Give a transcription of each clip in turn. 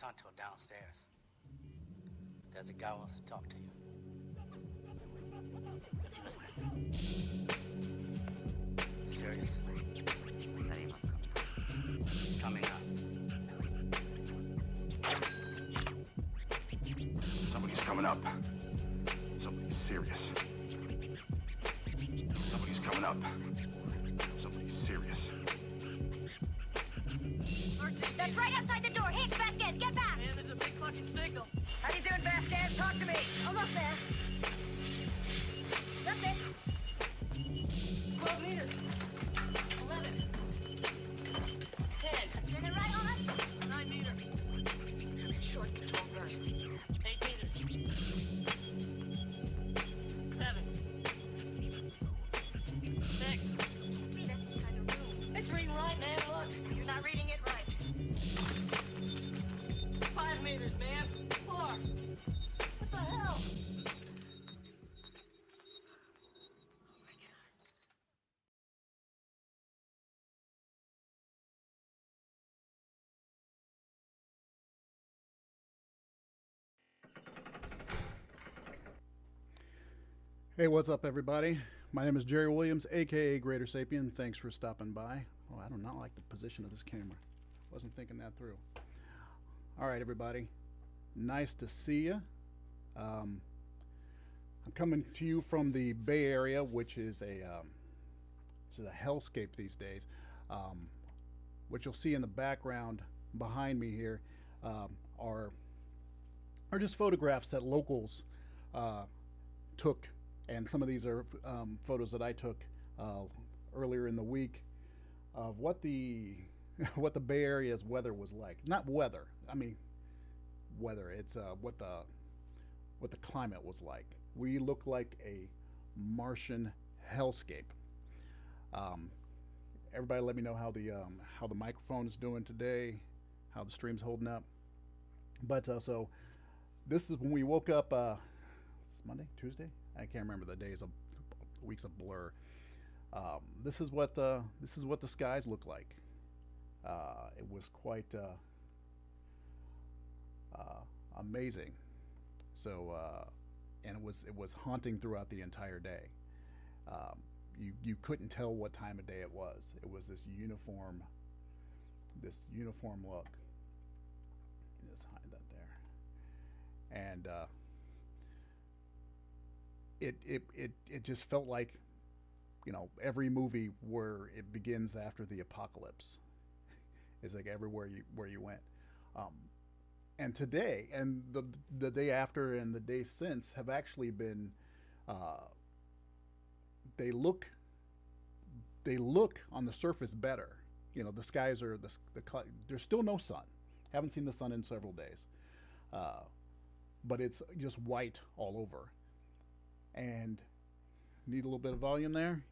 Talk to him downstairs. There's a guy who wants to talk to you. What's he listening? Serious? That ain't coming up. Somebody's coming up. Somebody's serious. Somebody's coming up. Somebody's serious. That's right outside the door. Hey, Vasquez, get back! Man, there's a big fucking signal. How you doing, Vasquez? Talk to me. Almost there. That's it. 12 meters. 11. 10. Turn it right on us. 9 meters. Short control bursts. 8 meters. 7. 6. See, that's inside the room. It's reading right, man. Look. You're not reading it right. 5 meters, man. 4. What the hell? Hey, what's up, everybody? My name is Jerry Williams, aka Greater Sapien. Thanks for stopping by. Oh, I do not like the position of this camera. Wasn't thinking that through. All right, everybody. Nice to see you. I'm coming to you from the Bay Area, which is a hellscape these days. What you'll see in the background behind me here are just photographs that locals took. And some of these are photos that I took earlier in the week of what the Bay Area's weather was like. Not weather. I mean, weather. It's what the climate was like. We look like a Martian hellscape. Everybody, let me know how the microphone is doing today, how the stream's holding up. But so this is when we woke up. It's Monday, Tuesday. I can't remember the days. Weeks a blur. This is what the skies look like. It was quite amazing. So and it was haunting throughout the entire day. You couldn't tell what time of day it was. It was this uniform look. Just hide that there. And it just felt like, you know, every movie where it begins after the apocalypse. It's like everywhere you went. And today and the day after and the day since have actually been they look on the surface better. You know, the skies are there's still no sun. Haven't seen the sun in several days. But it's just white all over. And need a little bit of volume there.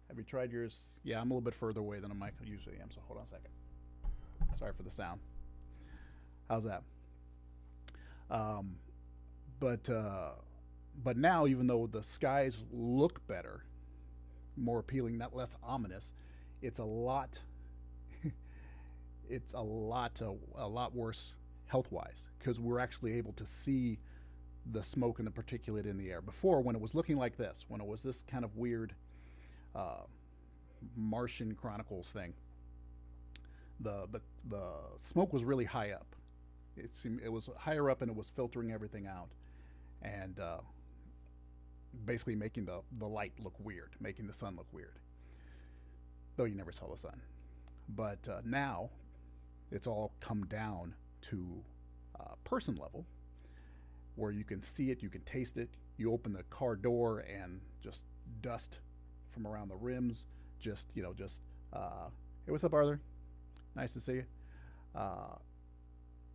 Have you tried yours? Yeah, I'm a little bit further away than I usually am, so hold on a second. Sorry for the sound. How's that? But now, even though the skies look better, more appealing, not less ominous, it's a lot worse health-wise, because we're actually able to see the smoke and the particulate in the air. Before, when it was looking like this, when it was this kind of weird Martian Chronicles thing, the smoke was really high up. It was higher up, and it was filtering everything out, and basically making the light look weird, making the sun look weird. Though you never saw the sun. But now it's all come down to person level, where you can see it, you can taste it. You open the car door and just dust from around the rims. Hey, what's up, Arthur? Nice to see you.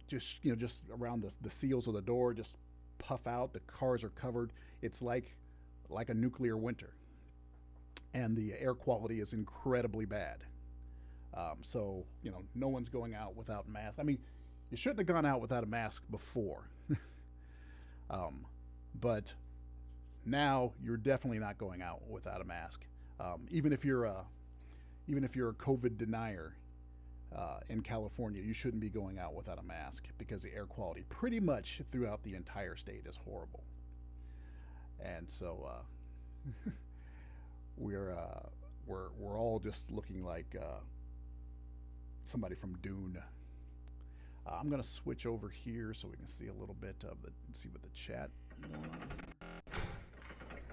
Just around the seals of the door, just puff out. The cars are covered. It's like a nuclear winter, and the air quality is incredibly bad. So no one's going out without masks. I mean, you shouldn't have gone out without a mask before. But now you're definitely not going out without a mask. Even if you're a COVID denier, in California, you shouldn't be going out without a mask because the air quality pretty much throughout the entire state is horrible. And so we're we're all just looking like somebody from Dune. I'm gonna switch over here so we can see a little bit of the see what the chat.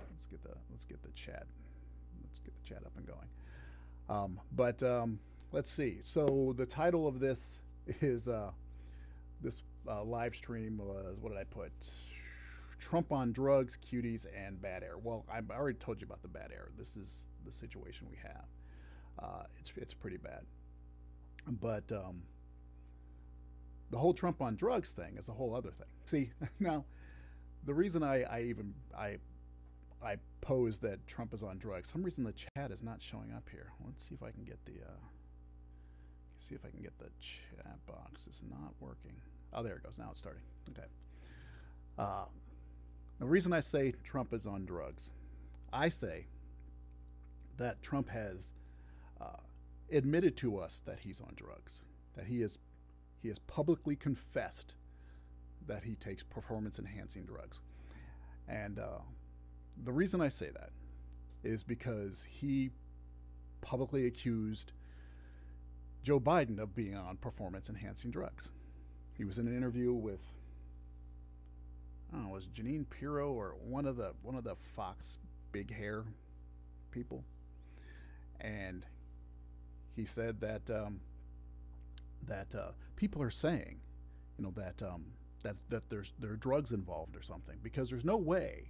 Let's get the chat. Let's get the chat up and going. Let's see. So the title of this is this live stream was, what did I put? Trump on drugs, cuties, and bad air. Well, I already told you about the bad air. This is the situation we have. It's pretty bad. But the whole Trump on drugs thing is a whole other thing. See, now the reason I pose that Trump is on drugs, some reason the chat is not showing up here. Let's see if I can get the chat box. It's not working. Oh, there it goes. Now it's starting. Okay. The reason I say Trump is on drugs, I say that Trump has admitted to us that he's on drugs, that he has publicly confessed that he takes performance-enhancing drugs. And the reason I say that is because he publicly accused Joe Biden of being on performance-enhancing drugs. He was in an interview with, I don't know, was Janine Pirro or one of the Fox big hair people, and he said that people are saying, you know, that there are drugs involved or something, because there's no way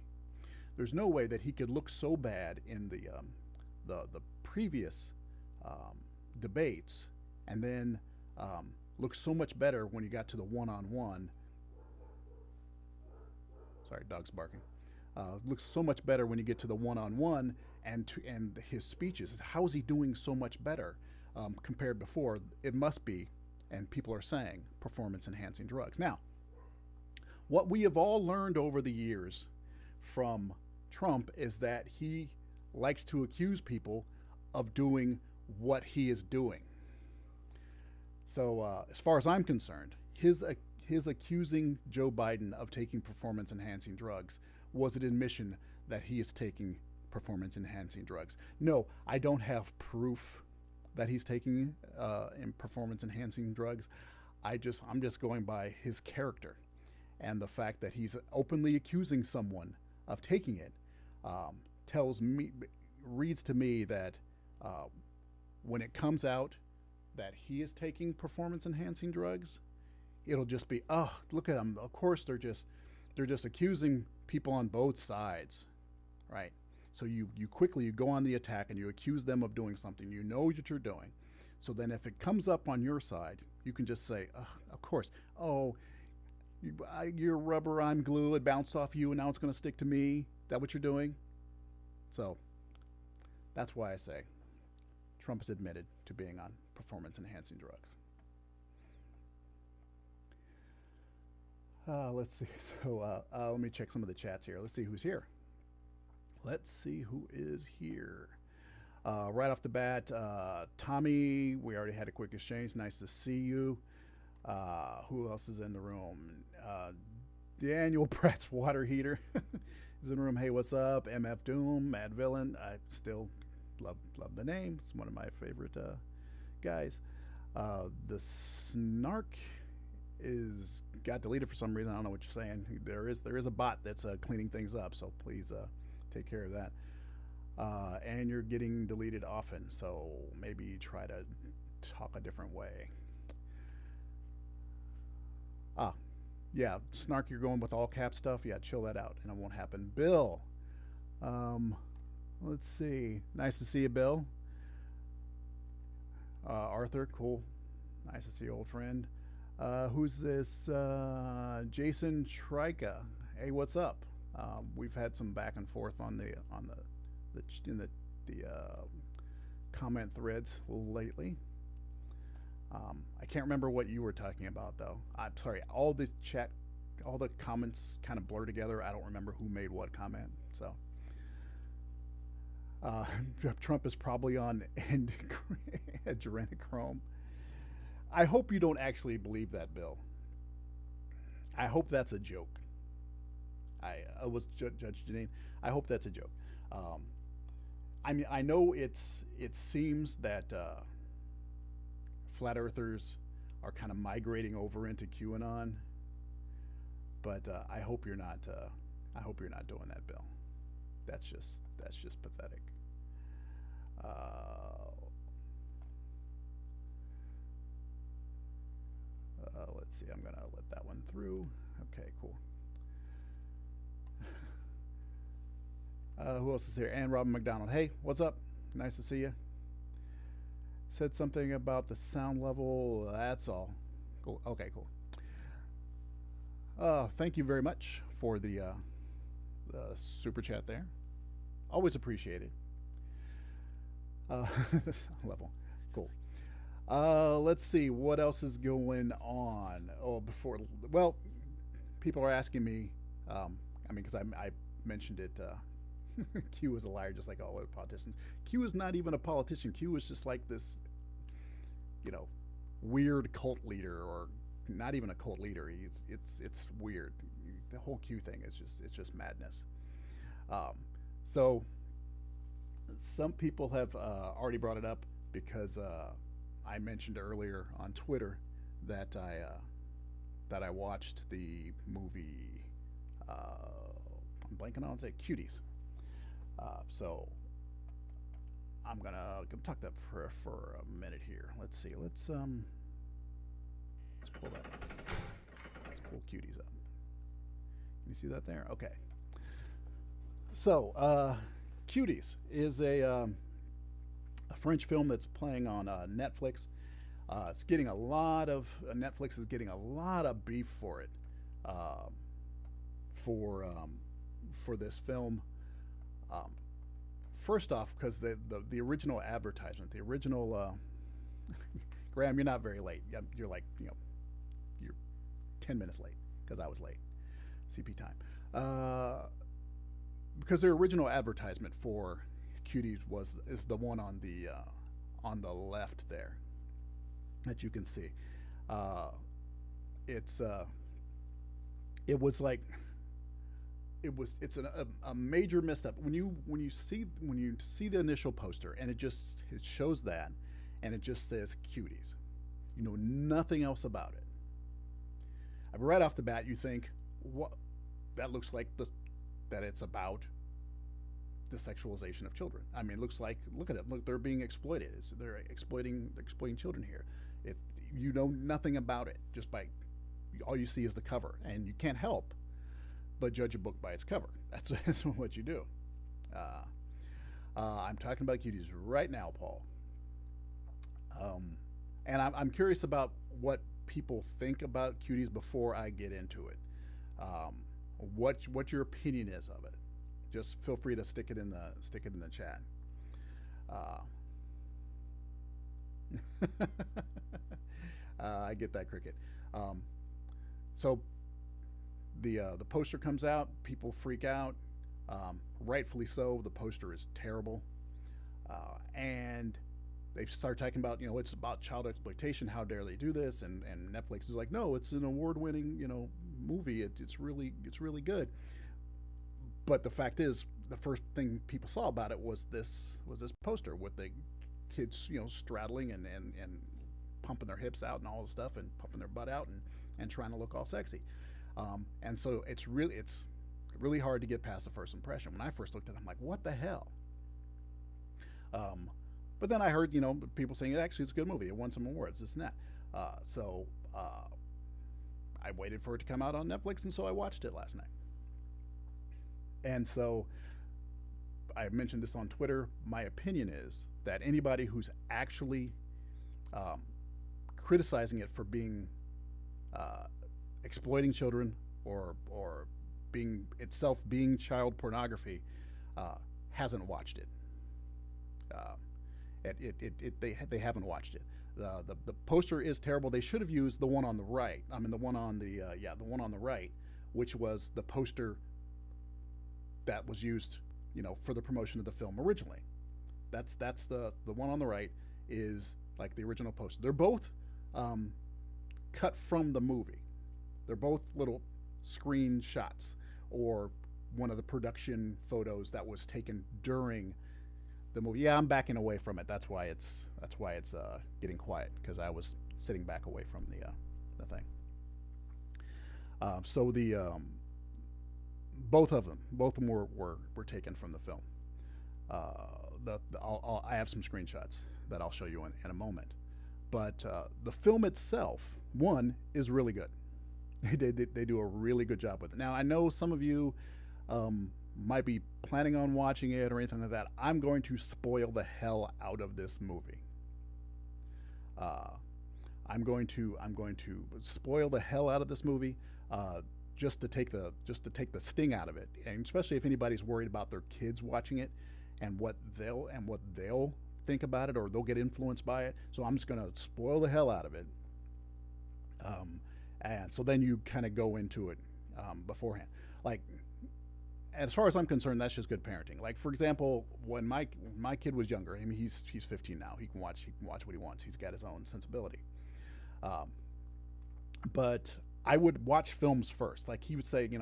that he could look so bad in the previous debates and then look so much better when you got to the one-on-one. Sorry, dog's barking. Looks so much better when you get to the one-on-one and his speeches. How is he doing so much better compared before? It must be, and people are saying, performance-enhancing drugs. Now, what we have all learned over the years from Trump is that he likes to accuse people of doing what he is doing. So as far as I'm concerned, his accusing Joe Biden of taking performance-enhancing drugs was an admission that he is taking performance-enhancing drugs. No, I don't have proof that he's taking performance-enhancing drugs. I'm just going by his character, and the fact that he's openly accusing someone of taking it reads to me that when it comes out that he is taking performance-enhancing drugs, it'll just be, oh, look at them. Of course, they're just accusing people on both sides, right? So you quickly go on the attack and you accuse them of doing something you know that you're doing. So then if it comes up on your side, you can just say, of course, oh, you're rubber, I'm glue, it bounced off you and now it's going to stick to me. Is that what you're doing? So that's why I say Trump has admitted to being on performance-enhancing drugs. Let's see. So let me check some of the chats here. Let's see who's here. Let's see who is here. Right off the bat, Tommy, we already had a quick exchange. Nice to see you. Who else is in the room? Daniel Pratt's water heater is in the room. Hey, what's up? MF Doom, Mad Villain. I still love the name. It's one of my favorite guys. The Snark got deleted for some reason. I don't know what you're saying. There is a bot that's cleaning things up, so please take care of that. And you're getting deleted often, so maybe try to talk a different way. Yeah, Snark, you're going with all cap stuff. Yeah, chill that out, and it won't happen. Bill, let's see. Nice to see you, Bill. Arthur, cool. Nice to see you, old friend. Who's this? Jason Trika. Hey, what's up? We've had some back and forth on the comment threads lately. I can't remember what you were talking about, though. I'm sorry. All the comments kind of blur together. I don't remember who made what comment. So Trump is probably on adrenochrome. I hope you don't actually believe that, Bill. I hope that's a joke. I was Judge Janine. I hope that's a joke. Um, I mean, I know it seems that flat earthers are kind of migrating over into QAnon, but I hope you're not. I hope you're not doing that, Bill. That's just pathetic. Uh, let's see. I'm gonna let that one through. Okay, cool. Who else is here? And Robin McDonald. Hey, what's up? Nice to see you. Said something about the sound level. That's all. Cool. Okay, cool. Thank you very much for the super chat there. Always appreciated. The sound level. Cool. Let's see what else is going on. Oh, before, well, people are asking me. I mean, because I mentioned it. Q is a liar, just like all other politicians. Q is not even a politician. Q is just like this, you know, weird cult leader, or not even a cult leader. It's weird. The whole Q thing is just madness. Um, so some people have already brought it up because I mentioned earlier on Twitter that I watched the movie. I'm blanking on say Cuties. So I'm gonna talk that for a minute here. Let's see. Let's pull that up. Let's pull Cuties up. Can you see that there? Okay. So Cuties is a French film that's playing on Netflix. It's getting a lot of Netflix is getting a lot of beef for it, for this film. First off, because the original advertisement, the original Graham, you're not very late. You're like you're 10 minutes late because I was late. CP time. Because their original advertisement for Cuties is the one on the left there that you can see. It was like it's a major misstep when you see the initial poster, and it shows that, and it just says Cuties. You know nothing else about it. I mean, right off the bat, you think, what? That looks like that it's about the sexualization of children. I mean, it looks like, look at it. Look, they're being exploited. They're exploiting children here. You know nothing about it. Just by all you see is the cover, and you can't help but judge a book by its cover. That's what you do. I'm talking about Cuties right now, Paul. And I'm curious about what people think about Cuties before I get into it. What your opinion is of it. Just feel free to stick it in the chat. I get that, Cricket. So the poster comes out, people freak out, rightfully so. The poster is terrible, and they start talking about, it's about child exploitation. How dare they do this? And Netflix is like, no, it's an award-winning movie. It's really good. But the fact is, the first thing people saw about it was this poster with the kids straddling and pumping their hips out and all this stuff, and pumping their butt out and trying to look all sexy. And so it's really hard to get past the first impression. When I first looked at it, I'm like, what the hell? But then I heard, people saying, actually, it's a good movie. It won some awards, this and that. So I waited for it to come out on Netflix, and so I watched it last night. And so I mentioned this on Twitter. My opinion is that anybody who's actually criticizing it for being exploiting children or being itself being child pornography hasn't watched it. They haven't watched it. The poster is terrible. They should have used the one on the right. I mean, the one on the one on the right, which was the poster that was used, for the promotion of the film originally. That's the one on the right is like the original poster. They're both um, cut from the movie. They're both little screenshots or one of the production photos that was taken during the movie. Yeah, I'm backing away from it. That's why it's getting quiet because I was sitting back away from the thing. So the both of them were taken from the film. I have some screenshots that I'll show you in a moment. But the film itself, one, is really good. They do a really good job with it. Now I know some of you might be planning on watching it or anything like that. I'm going to spoil the hell out of this movie. Uh, I'm going to spoil the hell out of this movie just to take the sting out of it, and especially if anybody's worried about their kids watching it and what they'll think about it or they'll get influenced by it. So I'm just going to spoil the hell out of it. And so then you kind of go into it beforehand. Like, as far as I'm concerned, that's just good parenting. Like, for example, when my kid was younger, I mean, he's 15 now. He can watch what he wants. He's got his own sensibility. Um, but I would watch films first. Like, he would say, "Hey,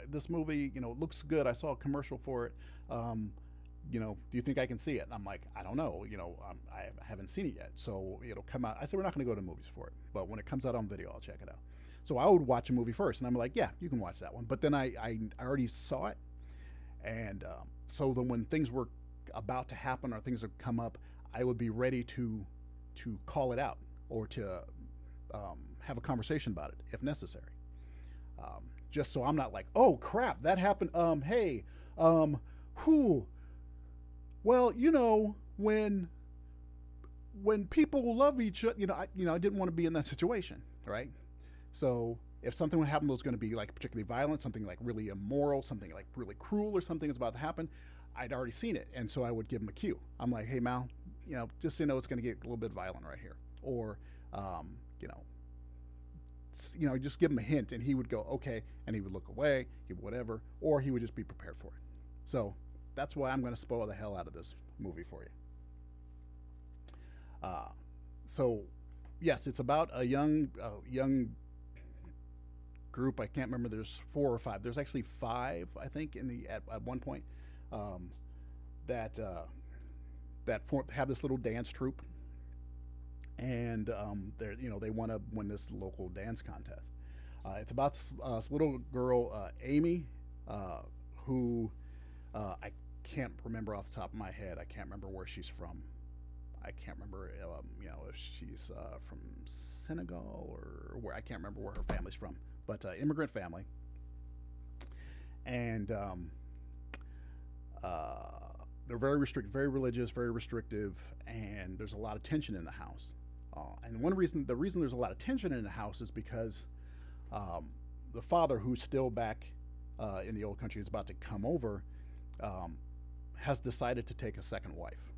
this movie, looks good. I saw a commercial for it. Do you think I can see it?" And I'm like, "I don't know. I haven't seen it yet. So it'll come out." I said, "We're not going to go to movies for it, but when it comes out on video, I'll check it out." So I would watch a movie first, and I'm like, "Yeah, you can watch that one." But then I already saw it, and so then when things were about to happen or things would come up, I would be ready to call it out or to have a conversation about it if necessary. Just so I'm not like, "Oh crap, that happened. Hey, who? Well, when people love each other, I didn't want to be in that situation, right? So if something would happen that was going to be like particularly violent, something like really immoral, something like really cruel, or something is about to happen, I'd already seen it, and so I would give him a cue. I'm like, "Hey, Mal, just so you know, it's going to get a little bit violent right here," or just give him a hint, and he would go, "Okay," and he would look away, he would whatever, or he would just be prepared for it. So that's why I'm going to spoil the hell out of this movie for you. Uh, so, yes, it's about a young group. I can't remember. There's 4 or 5. There's actually 5, I think, at one point um, that have this little dance troupe, and they want to win this local dance contest. It's about this little girl, Amy, who I can't remember off the top of my head. I can't remember where she's from. I can't remember, if she's from Senegal or where. I can't remember where her family's from, but immigrant family, and they're very restricted, very religious, very restrictive, and there's a lot of tension in the house. And the reason there's a lot of tension in the house is because the father, who's still back in the old country, is about to come over, has decided to take a second wife.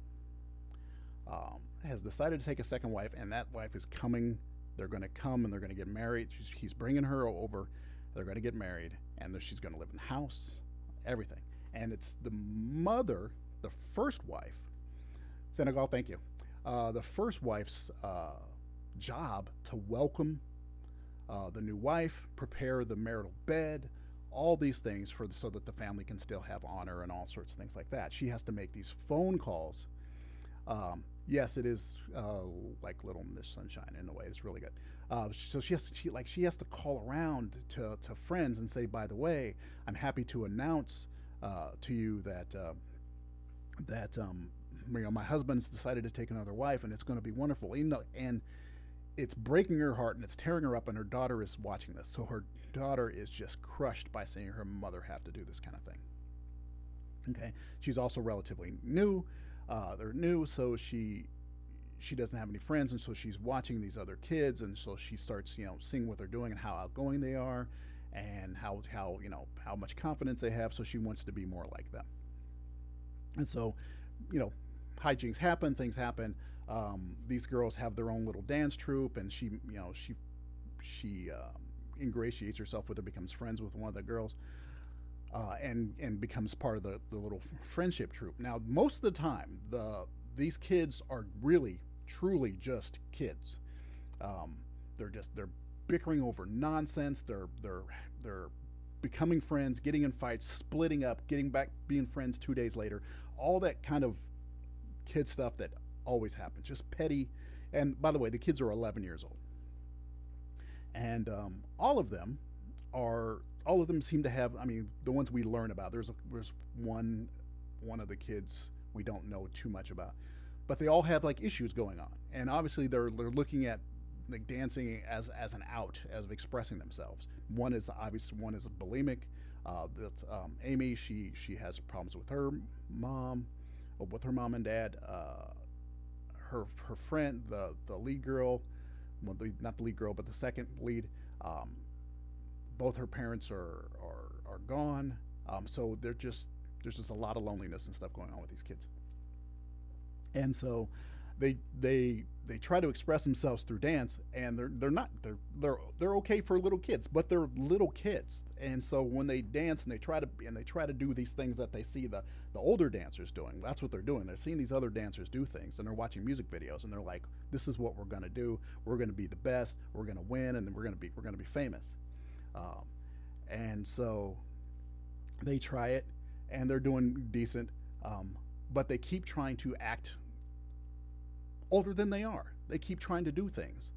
And that wife is coming. They're going to come and they're going to get married. He's bringing her over. They're going to get married, and she's going to live in the house, everything. And it's the mother, the first wife, Senegal, thank you. The first wife's job to welcome the new wife, prepare the marital bed, all these things so that the family can still have honor and all sorts of things like that. She has to make these phone calls. Yes, it is like Little Miss Sunshine in a way. It's really good. So she has to call around to friends and say, "By the way, I'm happy to announce to you that my husband's decided to take another wife, and it's going to be wonderful." And it's breaking her heart and it's tearing her up, and her daughter is watching this. So her daughter is just crushed by seeing her mother have to do this kind of thing. Okay, she's also relatively new. They're new, so she doesn't have any friends, and so she's watching these other kids, and so she starts seeing what they're doing and how outgoing they are, and how much confidence they have. So she wants to be more like them. And so, hijinks happen, things happen. These girls have their own little dance troupe, and she ingratiates herself with her, becomes friends with one of the girls, and becomes part of the little friendship troupe. Now, most of the time, these kids are really, truly just kids. They're bickering over nonsense. They're becoming friends, getting in fights, splitting up, getting back, being friends 2 days later. All that kind of kid stuff that always happens, just petty. And by the way, the kids are 11 years old, and all of them seem to have. I mean, the ones we learn about. There's one of the kids we don't know too much about, but they all have like issues going on, and obviously they're looking at like dancing as an out, as of expressing themselves. One is bulimic. That's Amy. She has problems with her mom, or with her mom and dad. Her friend, the lead girl, well, not the lead girl, but the second lead. Both her parents are gone. So there's just a lot of loneliness and stuff going on with these kids. And so they try to express themselves through dance, and they're okay for little kids, but they're little kids. And so when they dance and they try to do these things that they see the older dancers doing, that's what they're doing. They're seeing these other dancers do things, and they're watching music videos, and they're like, this is what we're gonna do. We're gonna be the best. We're gonna win, and then we're gonna be famous. And so they try it, and they're doing decent, but they keep trying to act older than they are. They keep trying to do things,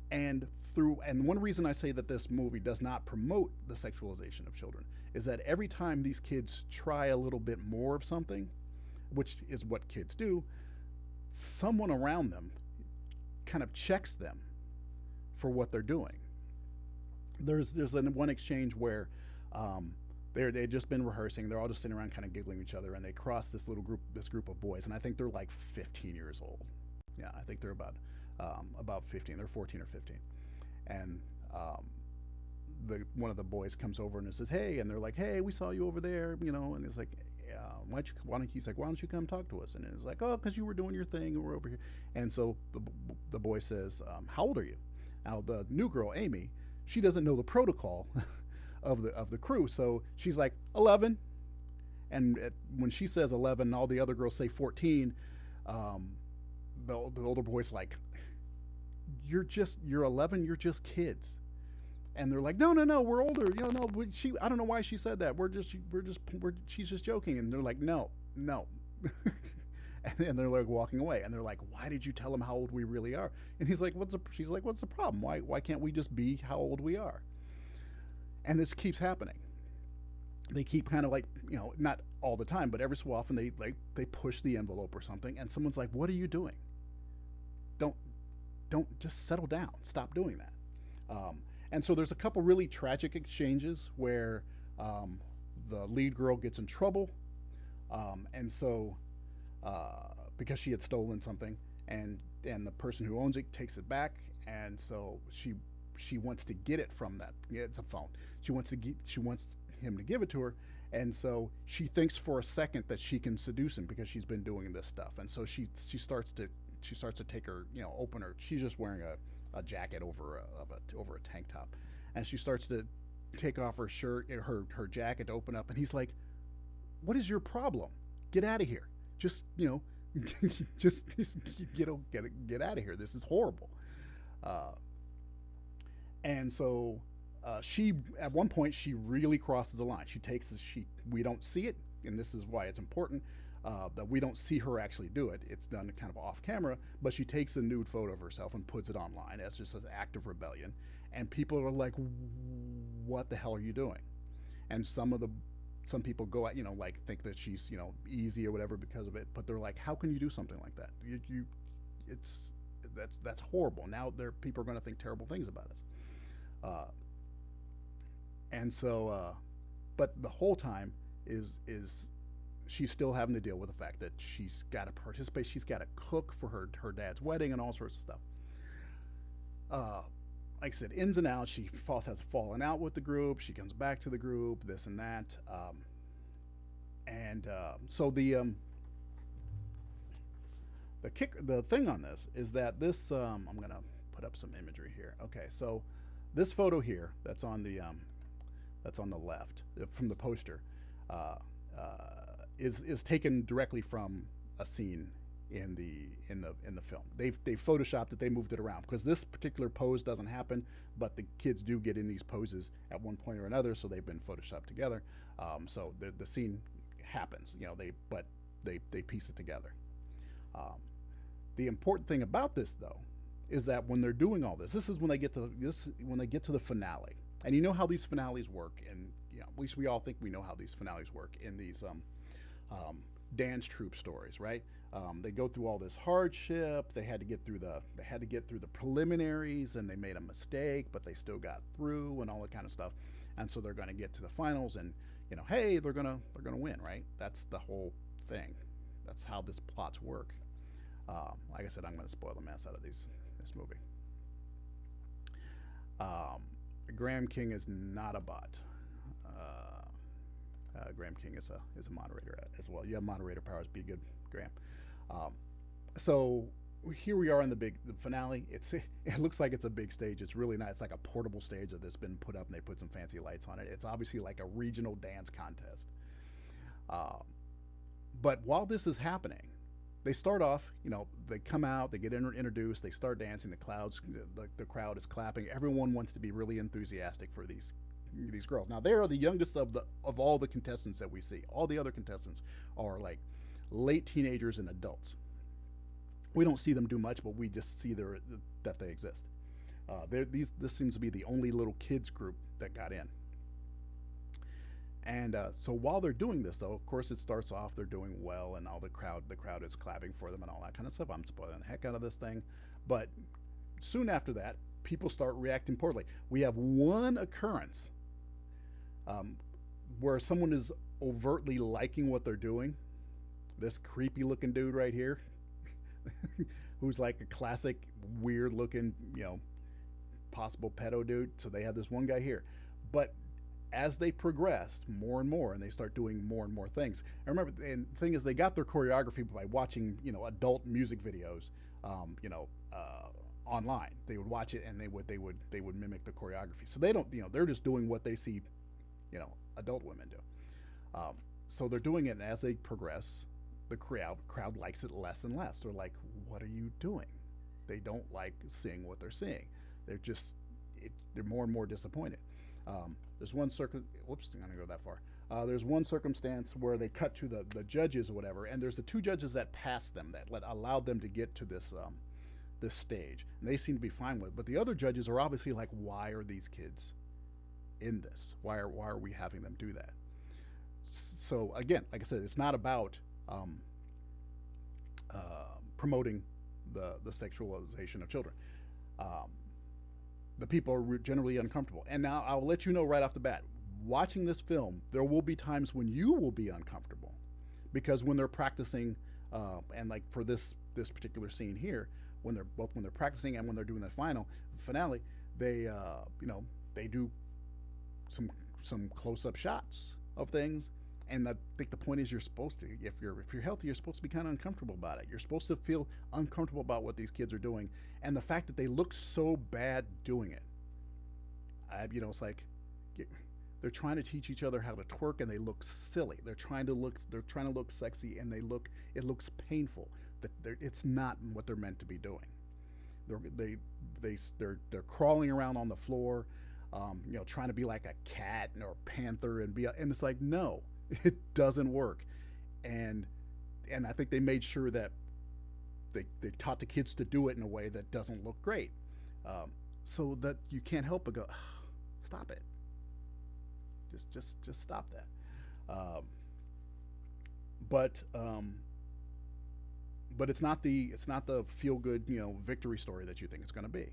and one reason I say that this movie does not promote the sexualization of children is that every time these kids try a little bit more of something, which is what kids do, someone around them kind of checks them for what they're doing. There's one exchange where they'd just been rehearsing. They're all just sitting around kind of giggling at each other, and they cross this group of boys, and I think they're like 15 years old. Yeah, I think they're about 15. They're 14 or 15, and one of the boys comes over and says, "Hey," and they're like, "Hey, we saw you over there," and it's like, he's like, "Why don't you come talk to us?" And it's like, "Oh, because you were doing your thing, and we're over here." And so the boy says, "How old are you?" Now the new girl, Amy, she doesn't know the protocol of the crew, so she's like 11, and when she says 11, all the other girls say 14. The older boy's like, "You're 11. You're just kids," and they're like, "No, we're older. No, I don't know why she said that. She's just joking." And they're like, "No." And they're like walking away, and they're like, "Why did you tell them how old we really are?" And she's like, "What's the problem? Why can't we just be how old we are?" And this keeps happening. They keep kind of like, not all the time, but every so often they push the envelope or something, and someone's like, "What are you doing? Don't just settle down. Stop doing that." And so there's a couple really tragic exchanges where the lead girl gets in trouble, and so because she had stolen something, and the person who owns it takes it back, and so she wants to get it from that. Yeah, it's a phone. She wants him to give it to her, and so she thinks for a second that she can seduce him because she's been doing this stuff, and so she starts to take her, open her. She's just wearing a jacket over a tank top, and she starts to take off her shirt, her jacket to open up, and he's like, "What is your problem? Get out of here! Just just get out of here. This is horrible." And so she, at one point, she really crosses the line. We don't see it, and this is why it's important that we don't see her actually do it. It's done kind of off camera, but she takes a nude photo of herself and puts it online as just an act of rebellion. And people are like, "What the hell are you doing?" And some people go at, like think that she's, easy or whatever because of it, but they're like, "How can you do something like that? That's horrible. Now people are going to think terrible things about us." And so, but the whole time is she's still having to deal with the fact that she's got to participate. She's got to cook for her dad's wedding and all sorts of stuff. Like I said, ins and outs. She has fallen out with the group. She comes back to the group, this and that. So the thing on this is that this, I'm gonna put up some imagery here. Okay, so this photo here that's on the left from the poster is taken directly from a scene in the film. They've photoshopped it. They moved it around because this particular pose doesn't happen, but the kids do get in these poses at one point or another. So they've been photoshopped together. So the scene happens. They piece it together. Um, the important thing about this though is that when they're doing all this, this is when they get to the finale. And you know how these finales work, and at least we all think we know how these finales work in these dance troupe stories, right? They go through all this hardship. They had to get through the preliminaries, and they made a mistake, but they still got through, and all that kind of stuff. And so they're going to get to the finals, and hey, they're gonna win, right? That's the whole thing. That's how this plots work. Like I said, I'm going to spoil the mess out of this movie. Graham King is not a bot. Graham King is a moderator as well. You have moderator powers. Be good, Graham. So here we are in the finale. It looks like it's a big stage. It's really not. It's like a portable stage that's been put up, and they put some fancy lights on it. It's obviously like a regional dance contest. But while this is happening, they start off. They come out. They get introduced. They start dancing. The crowd is clapping. Everyone wants to be really enthusiastic for these girls. Now they are the youngest of all the contestants that we see. All the other contestants are like late teenagers and adults. We don't see them do much, but we just see that they exist. This seems to be the only little kids group that got in. And so while they're doing this, though, of course, it starts off they're doing well, and all the crowd is clapping for them and all that kind of stuff. I'm spoiling the heck out of this thing, but soon after that, people start reacting poorly. We have one occurrence where someone is overtly liking what they're doing. This creepy looking dude right here, who's like a classic weird looking, possible pedo dude. So they have this one guy here, but as they progress more and more, and they start doing more and more things. I remember, and the thing is, they got their choreography by watching, adult music videos, online. They would watch it, and they would mimic the choreography. So they don't, they're just doing what they see, adult women do. So they're doing it, and as they progress, the crowd likes it less and less. They're like, "What are you doing?" They don't like seeing what they're seeing. They're more and more disappointed. There's one whoops, I'm gonna go that far. There's one circumstance where they cut to the judges or whatever, and there's the two judges that passed them, that allowed them to get to this stage, and they seem to be fine with it. But the other judges are obviously like, why are these kids in this? Why are we having them do that? So again, like I said, it's not about promoting the sexualization of children. The people are generally uncomfortable. And now I'll let you know right off the bat, watching this film, there will be times when you will be uncomfortable, because when they're practicing, and like for this particular scene here, when they're practicing and when they're doing the finale, they do some close-up shots of things. And I think the point is, you're supposed to, if you're healthy, you're supposed to be kind of uncomfortable about it. You're supposed to feel uncomfortable about what these kids are doing, and the fact that they look so bad doing it. It's like they're trying to teach each other how to twerk, and they look silly. They're trying to look sexy, and it looks painful. That it's not what they're meant to be doing. They're crawling around on the floor, trying to be like a cat or a panther, and it's like, no. It doesn't work, and I think they made sure that they taught the kids to do it in a way that doesn't look great, so that you can't help but go, stop it, just stop that. But it's not the feel good victory story that you think it's going to be.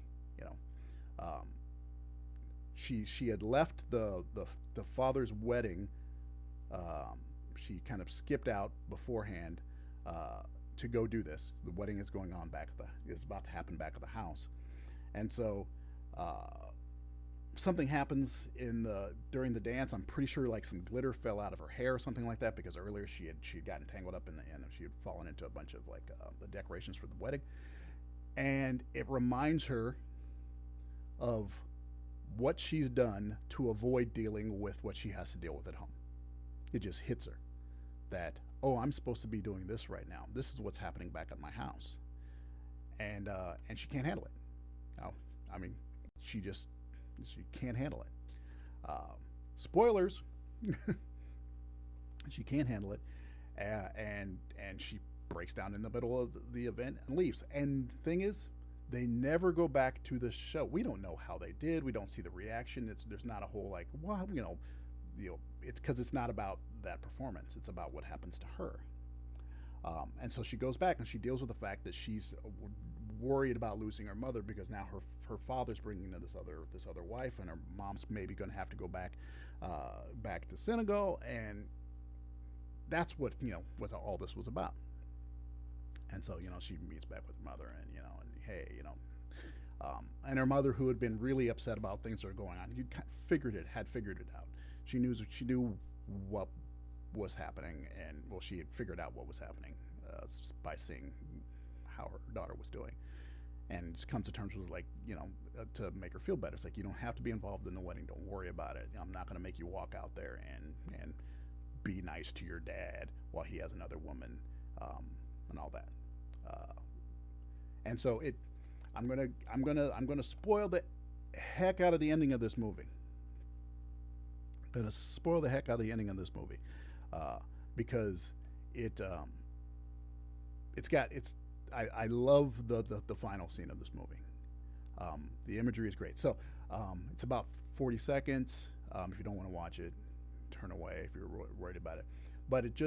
She had left the father's wedding. She kind of skipped out beforehand to go do this. The wedding is going on is about to happen back at the house, and so something happens during the dance. I'm pretty sure like some glitter fell out of her hair or something like that, because earlier she had gotten tangled up and she had fallen into a bunch of like the decorations for the wedding, and it reminds her of what she's done to avoid dealing with what she has to deal with at home. It just hits her that oh, I'm supposed to be doing this right now. This is what's happening back at my house, and she can't handle it. No, I mean, she can't handle it. Spoilers. She can't handle it, and she breaks down in the middle of the event and leaves. And the thing is, they never go back to the show. We don't know how they did. We don't see the reaction. There's not a whole like, well, it's because it's not about that performance. It's about what happens to her. And so she goes back and she deals with the fact that she's worried about losing her mother because now her father's bringing in this other wife, and her mom's maybe going to have to go back to Senegal, and that's what what all this was about. And so she meets back with her mother, and and hey, and her mother, who had been really upset about things that are going on, had figured it out. She knew what was happening, and well, she had figured out what was happening by seeing how her daughter was doing, and just comes to terms with like to make her feel better. It's like, you don't have to be involved in the wedding. Don't worry about it. I'm not going to make you walk out there and be nice to your dad while he has another woman, and all that. And so I'm gonna spoil the heck out of the ending of this movie. I'm gonna spoil the heck out of the ending of this movie, because I love the final scene of this movie. The imagery is great. So it's about 40 seconds. If you don't want to watch it, turn away if you're worried about it. But it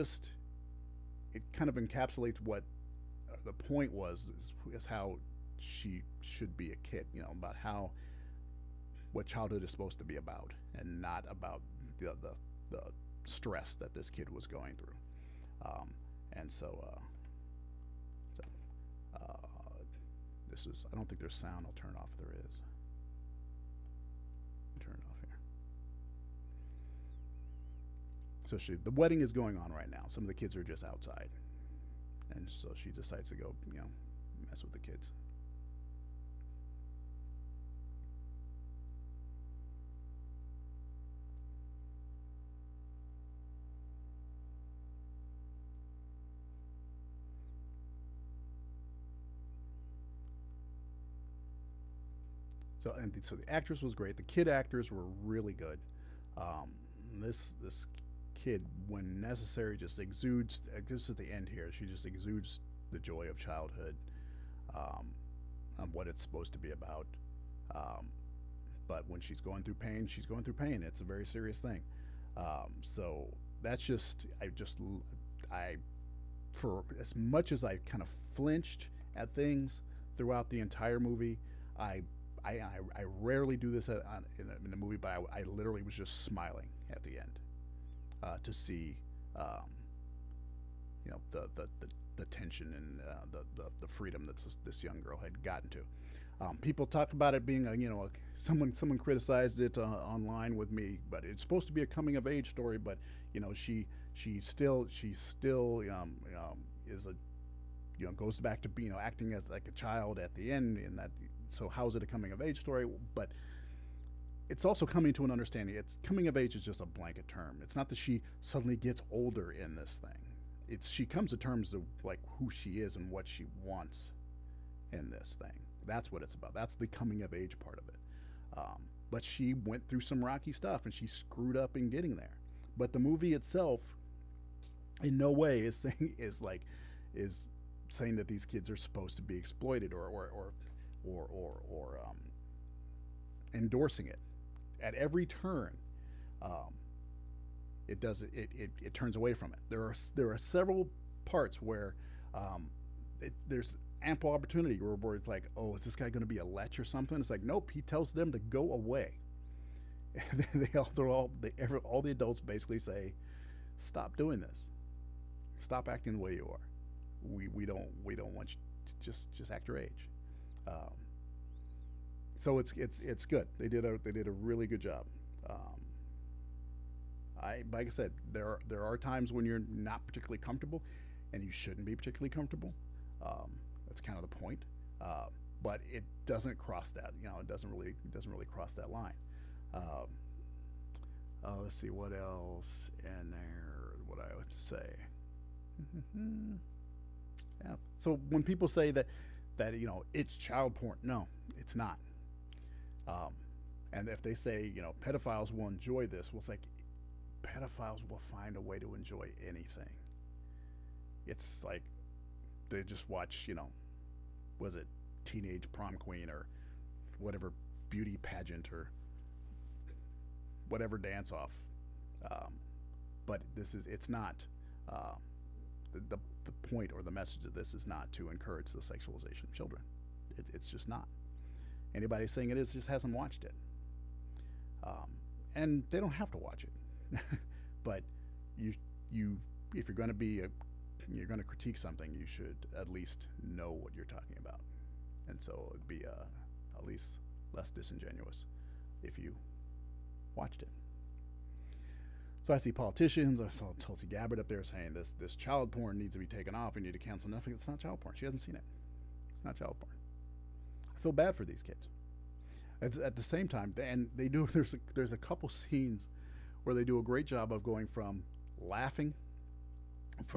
kind of encapsulates what the point is how she should be a kid. About what childhood is supposed to be about, and not about the stress that this kid was going through. And so this is, I don't think there's sound. I'll turn it off if there is. Turn it off here. So the wedding is going on right now. Some of the kids are just outside, and so she decides to go, mess with the kids. So the actress was great. The kid actors were really good. This kid, when necessary, just exudes. Just at the end here, she just exudes the joy of childhood, and what it's supposed to be about. But when she's going through pain, she's going through pain. It's a very serious thing. So that's just for as much as I kind of flinched at things throughout the entire movie, I rarely do this in a movie, but I literally was just smiling at the end to see, the tension and the freedom that this young girl had gotten to. People talk about it being someone criticized it online with me, but it's supposed to be a coming of age story. But she still is goes back to being acting as like a child at the end in that. So how is it a coming of age story? But it's also coming to an understanding. It's coming of age is just a blanket term. It's not that she suddenly gets older in this thing. It's she comes to terms of like who she is and what she wants in this thing. That's what it's about. That's the coming of age part of it. But she went through some rocky stuff and she screwed up in getting there. But the movie itself, in no way is saying that these kids are supposed to be exploited or endorsing it. At every turn, it turns away from it. There are several parts where there's ample opportunity where it's like, oh, is this guy going to be a lech or something? It's like, nope. He tells them to go away. All the adults basically say, stop doing this. Stop acting the way you are. We don't want you to just act your age. So it's good. They did a really good job. Like I said, there are times when you're not particularly comfortable, and you shouldn't be particularly comfortable. That's kind of the point. But it doesn't cross that. It doesn't really cross that line. Let's see what else in there. What I would say. Yeah. So when people say that it's child porn, no, it's not. Um, and if they say pedophiles will enjoy this, well, it's like pedophiles will find a way to enjoy anything. It's like they just watch was it Teenage Prom Queen or whatever beauty pageant or whatever dance off. Um, but it's not uh, the point or the message of this is not to encourage the sexualization of children. It's just not. Anybody saying it is just hasn't watched it, and they don't have to watch it. But you you if you're going to critique something, you should at least know what you're talking about, and so it'd be at least less disingenuous if you watched it. So I see politicians. I saw Tulsi Gabbard up there saying this child porn needs to be taken off. We need to cancel nothing. It's not child porn. She hasn't seen it. It's not child porn. I feel bad for these kids. At the same time, and they do. There's a couple scenes where they do a great job of going from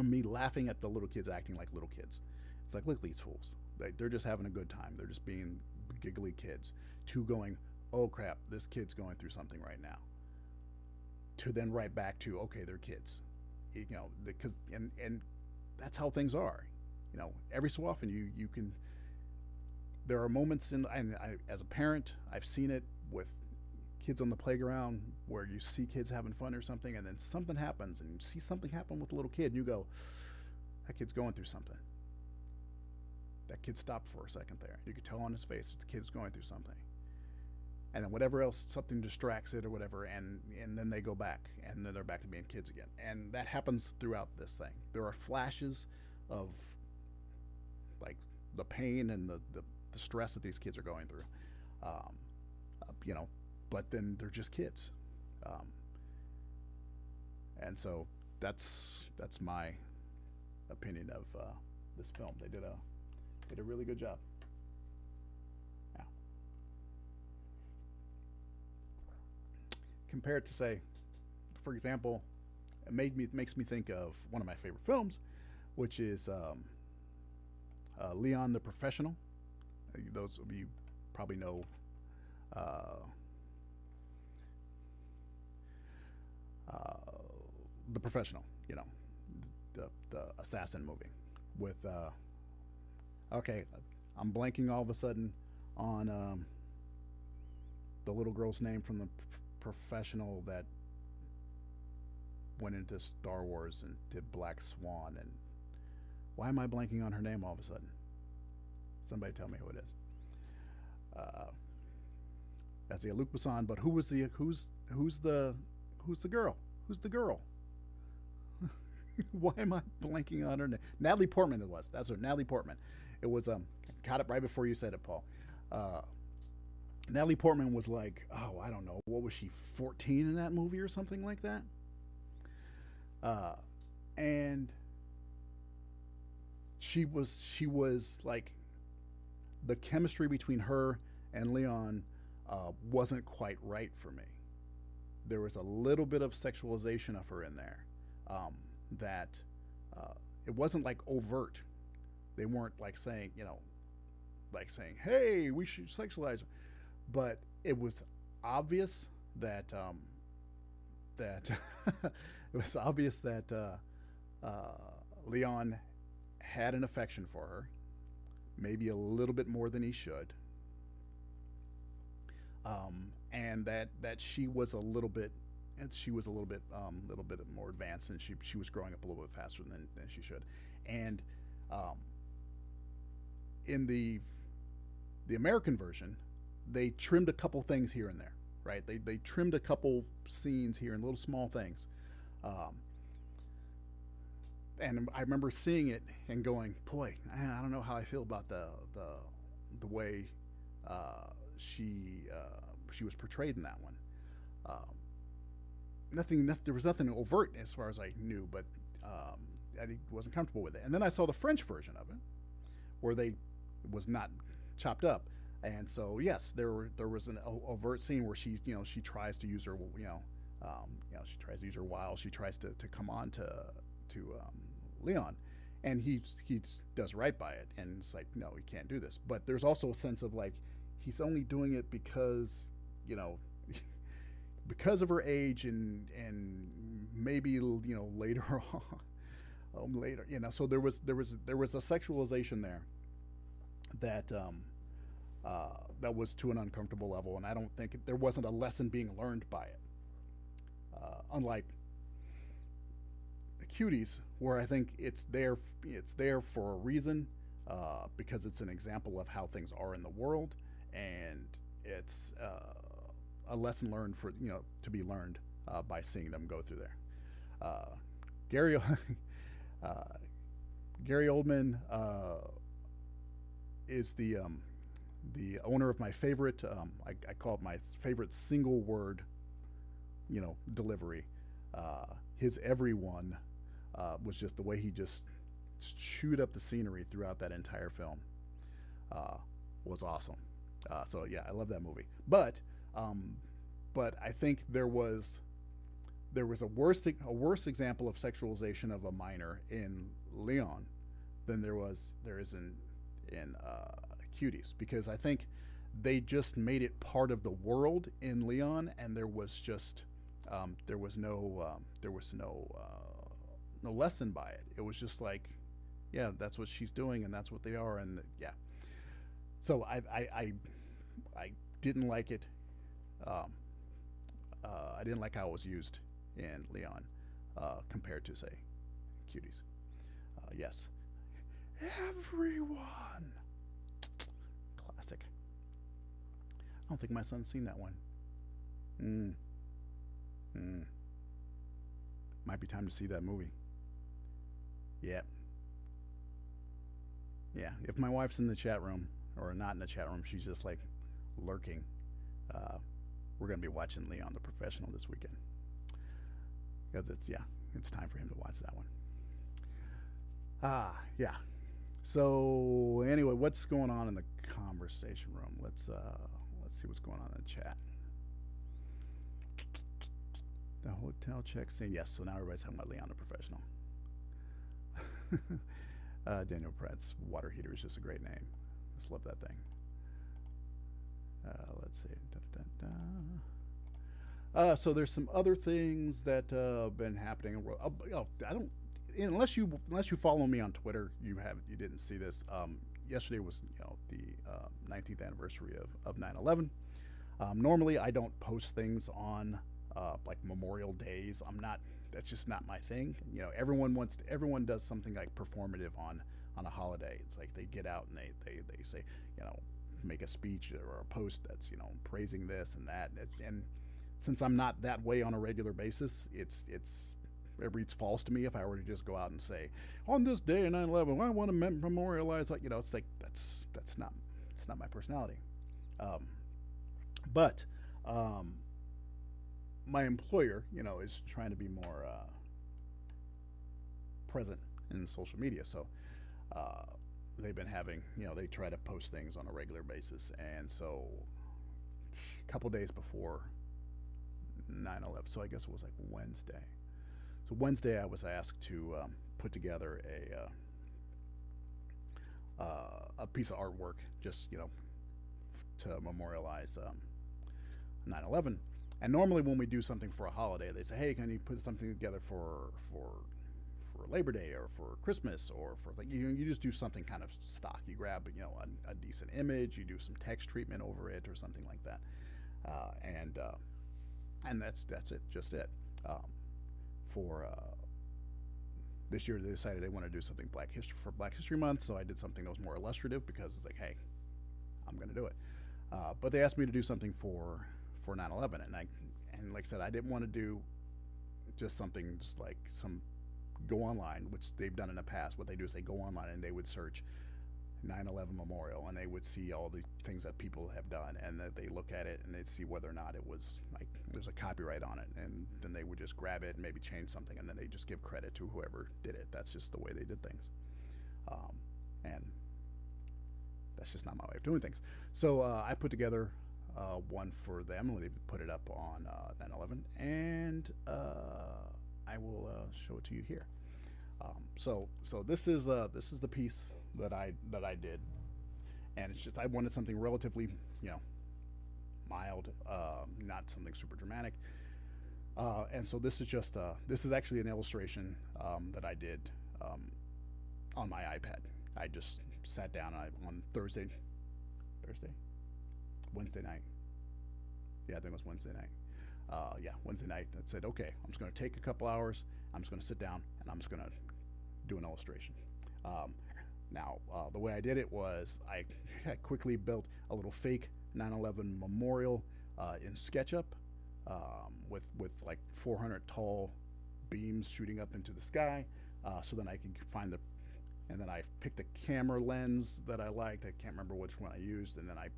me laughing at the little kids acting like little kids. It's like, look at these fools. They're just having a good time. They're just being giggly kids. To going, oh crap, this kid's going through something right now. To then right back to, okay, they're kids. Because and that's how things are. Every so often you can. There are moments and as a parent, I've seen it with kids on the playground where you see kids having fun or something, and then something happens, and you see something happen with a little kid, and you go, that kid's going through something. That kid stopped for a second there. You could tell on his face that the kid's going through something. And then whatever else, something distracts it or whatever, and then they go back, and then they're back to being kids again. And that happens throughout this thing. There are flashes of like the pain and the stress that these kids are going through. Um, but then they're just kids. And so that's my opinion of this film. They did a really good job. Yeah. Compared to, say, for example, makes me think of one of my favorite films, which is Leon the Professional. Those of you probably know The Professional, the assassin movie with okay, I'm blanking all of a sudden on the little girl's name from the Professional that went into Star Wars and did Black Swan. And why am I blanking on her name all of a sudden? Somebody tell me who it is. That's Luc Besson, but who's the girl? Who's the girl? Why am I blanking on her name? Natalie Portman. It was. That's her. Natalie Portman. It was caught it right before you said it, Paul. Natalie Portman was like, oh, I don't know, what was she, 14 in that movie or something like that? And she was like, the chemistry between her and Leon wasn't quite right for me. There was a little bit of sexualization of her in there that it wasn't like overt. They weren't like saying, hey, we should sexualize her. But it was obvious that it was obvious that Leon had an affection for her, maybe a little bit more than he should, and that she was a little bit more advanced, and she was growing up a little bit faster than she should, and in the American version, they trimmed a couple things here and there, right? They trimmed a couple scenes here and little small things. And I remember seeing it and going, boy, I don't know how I feel about the way she was portrayed in that one. There was nothing overt as far as I knew, but I wasn't comfortable with it. And then I saw the French version of it, where it was not chopped up. And so yes, there was an overt scene where she tries to use her she tries to use her wiles. She tries to come on to Leon, and he does right by it, and it's like, no, he can't do this. But there's also a sense of like he's only doing it because, you know, because of her age, and maybe, you know, later on, later, you know. So there was a sexualization there that that was to an uncomfortable level, and I don't think there wasn't a lesson being learned by it. Unlike the Cuties, where I think it's there for a reason, because it's an example of how things are in the world, and it's a lesson learned for, you know, to be learned by seeing them go through there. Gary uh, Gary Oldman is the owner of my favorite. I call it my favorite single word, you know, delivery. His everyone was just the way he just chewed up the scenery throughout that entire film. Was awesome. So yeah, I love that movie. But I think there was a worse example of sexualization of a minor in Leon than there is in Cuties, because I think they just made it part of the world in Leon, and there was no lesson by it. It was just like, yeah, that's what she's doing, and that's what they are, and yeah. So I didn't like it. I didn't like how it was used in Leon compared to, say, Cuties. Yes, everyone. Classic. I don't think my son's seen that one. Mm. Mm. Might be time to see that movie. Yeah. Yeah. If my wife's in the chat room, or not in the chat room, she's just like lurking. We're gonna be watching Leon the Professional this weekend, because it's time for him to watch that one. Yeah. So anyway, what's going on in the conversation room? Let's see what's going on in the chat. The hotel check saying yes. So now everybody's talking about Leon the Professional. Daniel Pratt's water heater is just a great name. Just love that thing. Let's see. So there's some other things that have been happening. I don't, unless you follow me on Twitter, you didn't see this. Yesterday was, you know, the 19th anniversary of 9/11. Normally, I don't post things on like Memorial Days. That's just not my thing. You know, everyone does something like performative on a holiday. It's like they get out and they say, you know, make a speech or a post that's, you know, praising this and that. And since I'm not that way on a regular basis, it reads false to me if I were to just go out and say, on this day in 9/11, I want to memorialize. Like, you know, it's like that's not my personality. But my employer, you know, is trying to be more present in social media, so they've been having, you know, they try to post things on a regular basis, and so a couple days before 9/11, so I guess it was like Wednesday. So Wednesday, I was asked to put together a piece of artwork, just, you know, to memorialize 9/11. And normally, when we do something for a holiday, they say, "Hey, can you put something together for Labor Day or for Christmas or for like you just do something kind of stock. You grab, you know, a decent image, you do some text treatment over it or something like that, and that's it, just it." For this year, they decided they want to do something for Black History Month, so I did something that was more illustrative because it's like, hey, I'm going to do it. But they asked me to do something for 9/11, and like I said, I didn't want to do just something just like some go online, which they've done in the past. What they do is they go online and they would search 9/11 memorial, and they would see all the things that people have done, and that they look at it and they'd see whether or not it was like there's a copyright on it, and then they would just grab it and maybe change something, and then they just give credit to whoever did it. That's just the way they did things, and that's just not my way of doing things. So I put together one for them, and they put it up on 9/11, and I will show it to you here. So this is the piece that I did, and it's just I wanted something relatively, you know, mild, not something super dramatic. And so this is just this is actually an illustration that I did um, on my iPad. I just sat down on Thursday, Wednesday night. Yeah, I think it was Wednesday night. Yeah, Wednesday night. I said, okay, I'm just going to take a couple hours. I'm just going to sit down and I'm just going to do an illustration. The way I did it was I quickly built a little fake 9/11 memorial in SketchUp with like 400 tall beams shooting up into the sky. So then I could find the, and then I picked a camera lens that I liked. I can't remember which one I used, and then I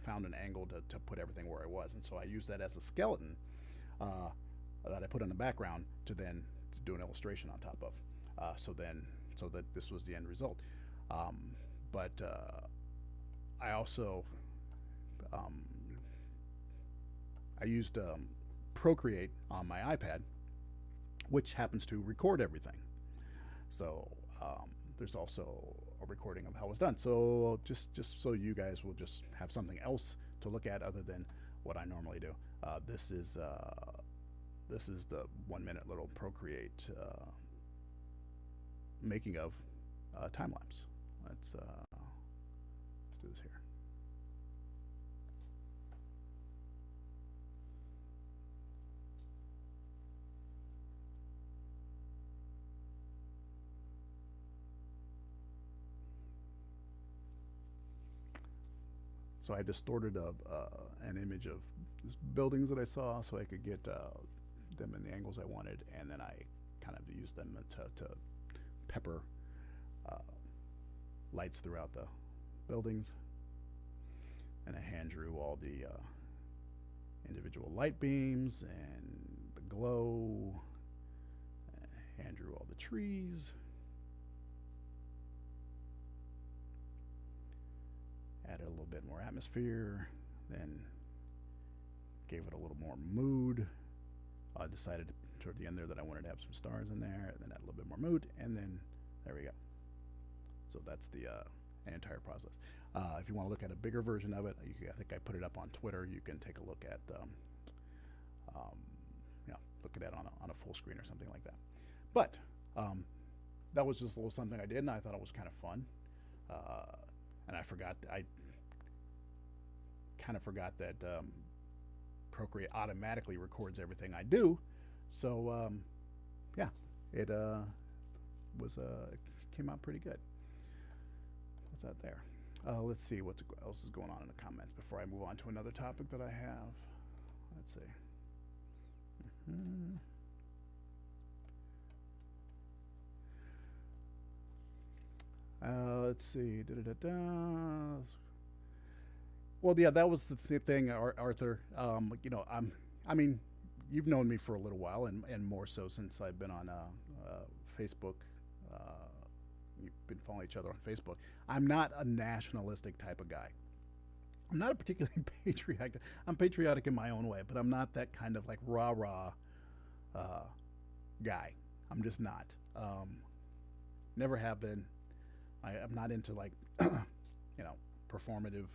found an angle to put everything where I was, and so I used that as a skeleton that I put in the background to then to do an illustration on top of. So that this was the end result. But I also I used Procreate on my iPad, which happens to record everything. So there's also a recording of how it was done. So just so you guys will just have something else to look at other than what I normally do. This is the 1 minute little Procreate making of time lapse. Let's do this here. So I distorted an image of buildings that I saw so I could get them in the angles I wanted, and then I kind of used them to pepper lights throughout the buildings. And I hand drew all the individual light beams and the glow. I hand drew all the trees. Added a little bit more atmosphere, then gave it a little more mood. I decided toward the end there that I wanted to have some stars in there, and then add a little bit more mood, and then there we go. So that's the entire process. If you want to look at a bigger version of it, I think I put it up on Twitter. You can take a look at, look at it on a full screen or something like that. But that was just a little something I did, and I thought it was kind of fun. And I kind of forgot that Procreate automatically records everything I do. So yeah, it came out pretty good. What's that there? Let's see what else is going on in the comments before I move on to another topic that I have. Let's see. Let's see. Well, yeah, that was the thing, Arthur. I mean, you've known me for a little while, and more so since I've been on Facebook. We've been following each other on Facebook. I'm not a nationalistic type of guy. I'm not a particularly patriotic. I'm patriotic in my own way, but I'm not that kind of like rah-rah guy. I'm just not. Never have been. I'm not into like, performative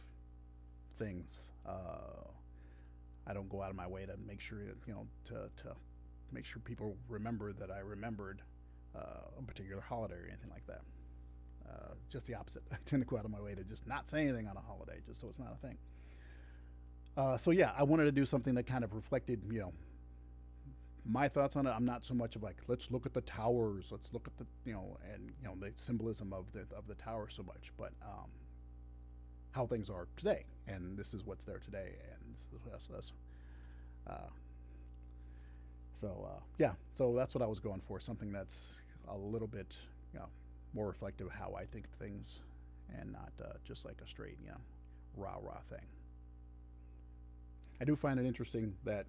things. I don't go out of my way to make sure, to make sure people remember that I remembered a particular holiday or anything like that. Just the opposite. I tend to go out of my way to just not say anything on a holiday, just so it's not a thing. So yeah, I wanted to do something that kind of reflected, my thoughts on it. I'm not so much of like, let's look at the towers, let's look at the, the symbolism of the tower so much, but how things are today, and this is what's there today, and that's yeah. So that's what I was going for, something that's a little bit, more reflective of how I think of things, and not just like a straight, rah-rah thing. I do find it interesting that,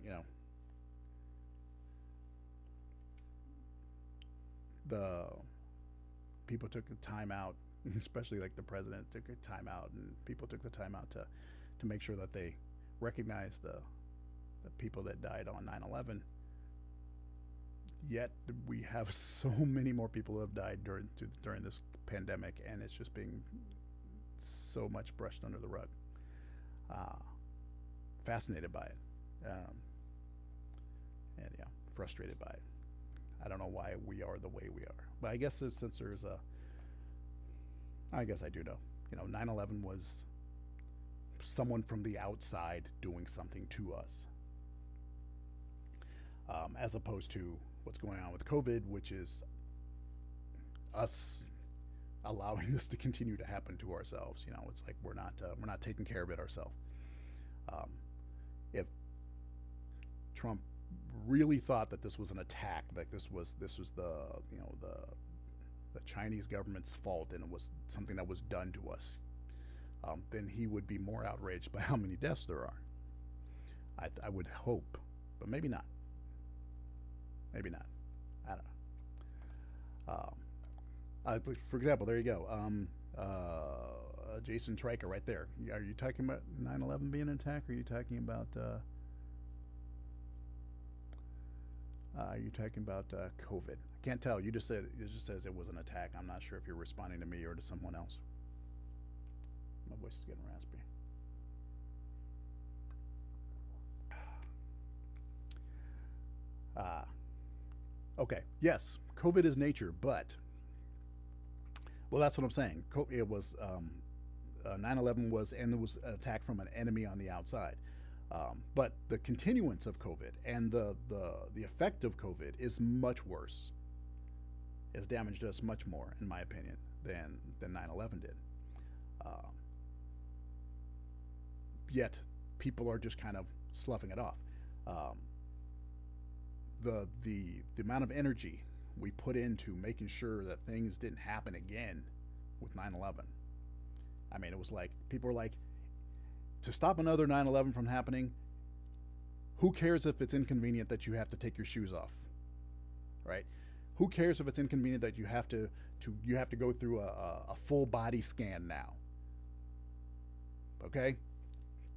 the people took the time out, especially like the president took a time out, and people took the time out to make sure that they recognize the people that died on 9/11 Yet we have so many more people who have died during this pandemic, and it's just being so much brushed under the rug. Uh, Fascinated by it, and yeah, frustrated by it. I don't know why we are the way we are, but I guess since there's a, I guess I do know. 9/11 was someone from the outside doing something to us, as opposed to what's going on with COVID, which is us allowing this to continue to happen to ourselves. It's like we're not taking care of it ourselves. Um, if Trump really thought that this was an attack, like this was the the Chinese government's fault and it was something that was done to us, then he would be more outraged by how many deaths there are. I would hope, but maybe not. Maybe not. I don't know. For example, there you go. Jason Triker right there. Are you talking about 9/11 being an attack, or are you talking about COVID? I can't tell. You just said it just says it was an attack. I'm not sure if you're responding to me or to someone else. My voice is getting raspy. Okay. Yes, COVID is nature, but well, that's what I'm saying. It was 9/11 was, and it was an attack from an enemy on the outside. But the continuance of COVID and the effect of COVID is much worse. Has damaged us much more, in my opinion, than 9/11 did. Yet people are just kind of sloughing it off. The amount of energy we put into making sure that things didn't happen again with 9/11. I mean, it was like people were like, to stop another 9/11 from happening, who cares if it's inconvenient that you have to take your shoes off, right? Who cares if it's inconvenient that you have to go through a full body scan now? Okay,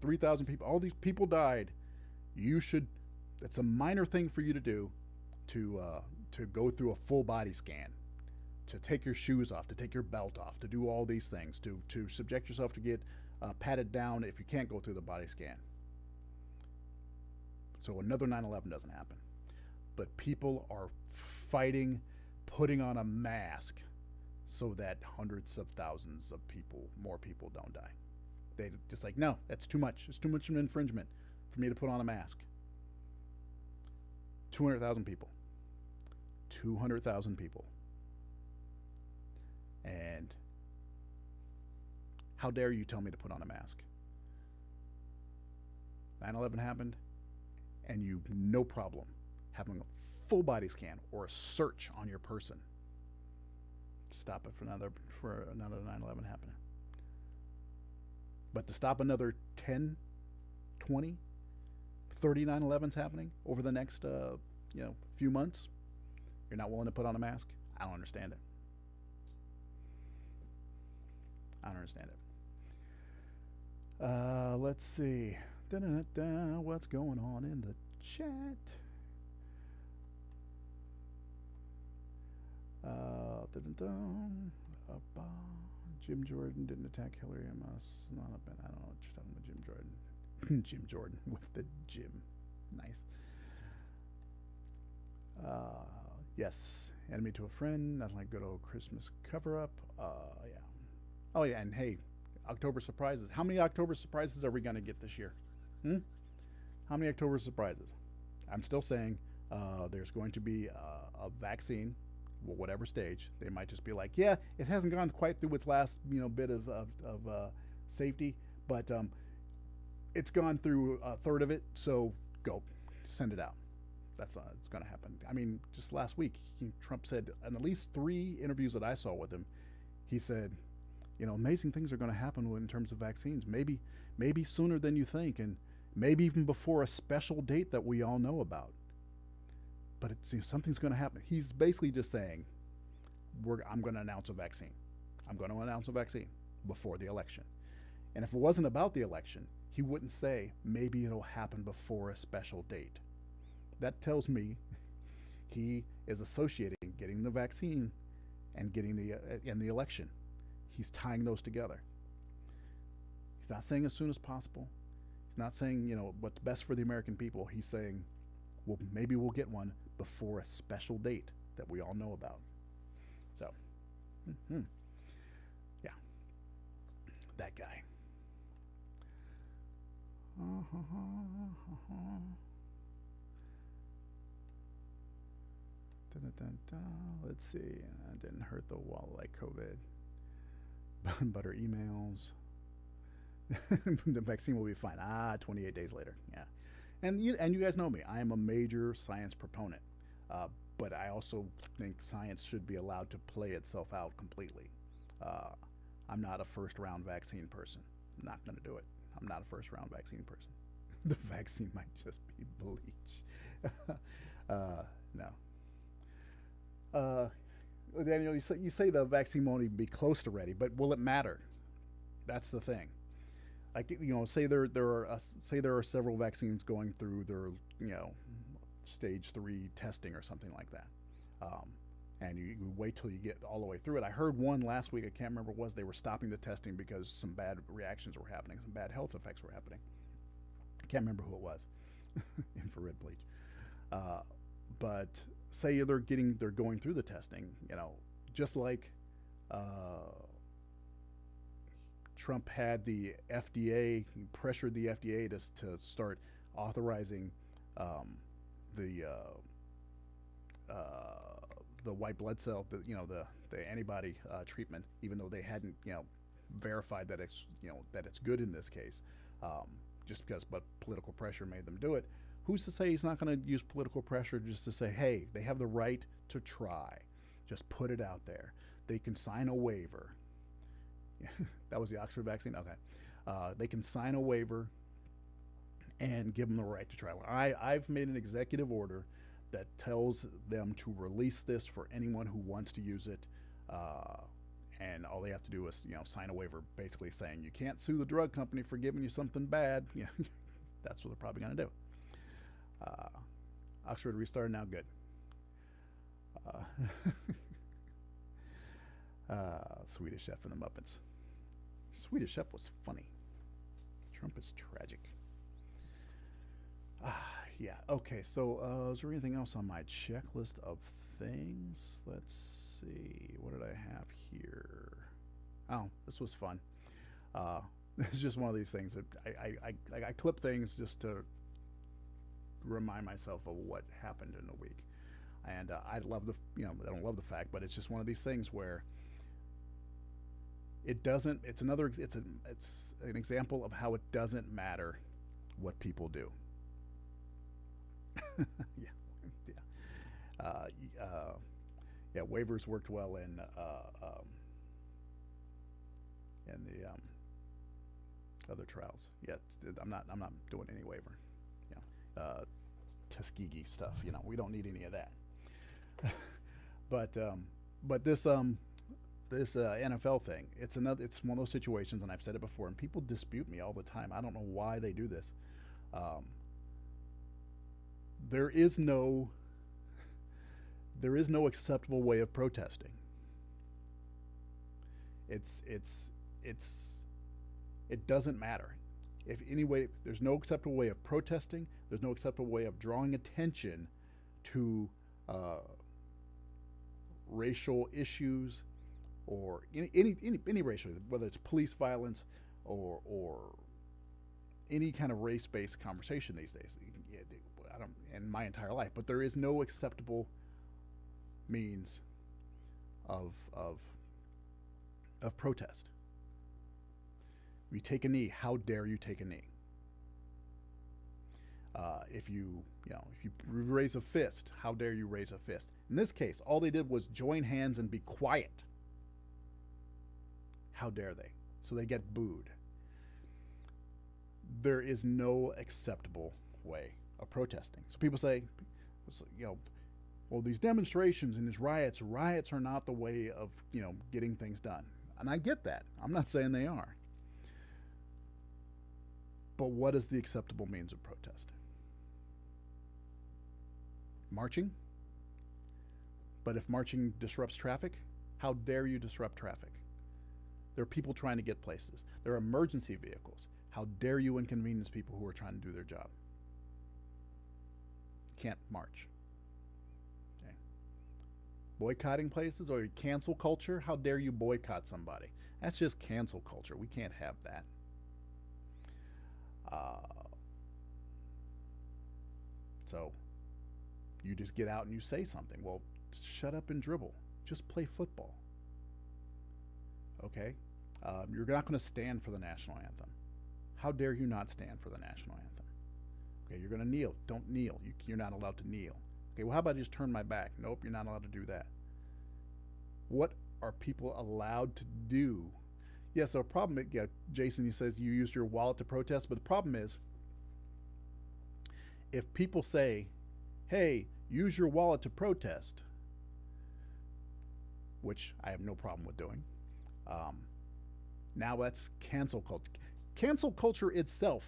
3,000 people, all these people died. You should. It's a minor thing for you to do, to go through a full body scan, to take your shoes off, to take your belt off, to do all these things, to subject yourself to get patted down if you can't go through the body scan. So another 9/11 doesn't happen. But people are fighting, putting on a mask so that hundreds of thousands of people, more people, don't die. They just like, no, that's too much. It's too much of an infringement for me to put on a mask. 200,000 people. 200,000 people. And how dare you tell me to put on a mask? 9/11 happened, and you no problem having a full body scan or a search on your person to stop it for another 9/11 happening. But to stop another 10, 20, 30 9/11s happening over the next few months, you're not willing to put on a mask? I don't understand it. I don't understand it. Let's see. Da-da-da-da. What's going on in the chat? Jim Jordan didn't attack Hillary. I must not have been. I don't know what you're talking about, Jim Jordan. Jim Jordan with the Jim. Nice. Yes. Enemy to a friend. Not like good old Christmas cover up. Yeah. Oh yeah, and hey, October surprises. How many October surprises are we gonna get this year? How many October surprises? I'm still saying there's going to be a vaccine, whatever stage. They might just be like, yeah, it hasn't gone quite through its last bit of safety, but it's gone through a third of it. So go, send it out. That's it's going to happen. I mean, just last week, Trump said in at least 3 interviews that I saw with him, he said, amazing things are going to happen in terms of vaccines. Maybe sooner than you think, and maybe even before a special date that we all know about. But it's something's going to happen. He's basically just saying, I'm going to announce a vaccine. I'm going to announce a vaccine before the election. And if it wasn't about the election, he wouldn't say maybe it'll happen before a special date. That tells me He is associating getting the vaccine and getting the election. He's tying those together. He's not saying as soon as possible. He's not saying, what's best for the American people. He's saying, well, maybe we'll get one before a special date that we all know about. So, yeah, that guy. Let's see. That didn't hurt the wall like COVID. But her emails. The vaccine will be fine. 28 days later. Yeah. And you guys know me. I am a major science proponent. But I also think science should be allowed to play itself out completely. I'm not a first round vaccine person. I'm not going to do it. I'm not a first round vaccine person. The vaccine might just be bleach. No. Daniel, you say the vaccine won't even be close to ready, but will it matter? That's the thing. Like, say there are several vaccines going through their stage 3 testing or something like that, and you wait till you get all the way through it. I heard one last week. I can't remember what it was. They were stopping the testing because some bad reactions were happening, some bad health effects were happening. I can't remember who it was. Infrared bleach. But say they're going through the testing, just like Trump had the FDA, he pressured the FDA to start authorizing the white blood cell, the antibody treatment, even though they hadn't verified that it's good in this case, just because political pressure made them do it. Who's to say he's not going to use political pressure just to say, hey, they have the right to try. Just put it out there. They can sign a waiver. That was the Oxford vaccine? Okay. They can sign a waiver and give them the right to try one. I've made an executive order that tells them to release this for anyone who wants to use it. And all they have to do is, sign a waiver basically saying you can't sue the drug company for giving you something bad. That's what they're probably going to do. Oxford restarted, now good. Swedish Chef and the Muppets. Swedish Chef was funny. Trump is tragic. Yeah, okay, so is there anything else on my checklist of things? Let's see, what did I have here? Oh, this was fun. It's just one of these things that I clip things just to remind myself of what happened in a week. And I love I don't love the fact, but it's just one of these things where it doesn't, it's an example of how it doesn't matter what people do. Yeah, waivers worked well in the other trials. Yeah, I'm not doing any waiver. Tuskegee stuff. We don't need any of that. But this NFL thing, it's one of those situations, and I've said it before, and people dispute me all the time. I don't know why they do this. There is no acceptable way of protesting. It doesn't matter. If anyway, there's no acceptable way of protesting. There's no acceptable way of drawing attention to racial issues or any racial, whether it's police violence or any kind of race-based conversation these days. I don't, in my entire life, but there is no acceptable means of protest. You take a knee, how dare you take a knee? If you raise a fist, how dare you raise a fist? In this case, all they did was join hands and be quiet. How dare they? So they get booed. There is no acceptable way of protesting. So people say, well, these demonstrations and these riots are not the way of, getting things done. And I get that. I'm not saying they are. But what is the acceptable means of protest? Marching? But if marching disrupts traffic, how dare you disrupt traffic? There are people trying to get places. There are emergency vehicles. How dare you inconvenience people who are trying to do their job? Can't march. Okay. Boycotting places or cancel culture? How dare you boycott somebody? That's just cancel culture. We can't have that. So you just get out and you say something. Well, shut up and dribble. Just play football. Okay? You're not going to stand for the national anthem. How dare you not stand for the national anthem? Okay, you're going to kneel. Don't kneel. You're not allowed to kneel. Okay, well, how about I just turn my back? Nope, you're not allowed to do that. What are people allowed to do? Yeah, so a problem, yeah, Jason, you says you used your wallet to protest, but the problem is if people say, hey, use your wallet to protest, which I have no problem with doing, now that's cancel culture. Cancel culture itself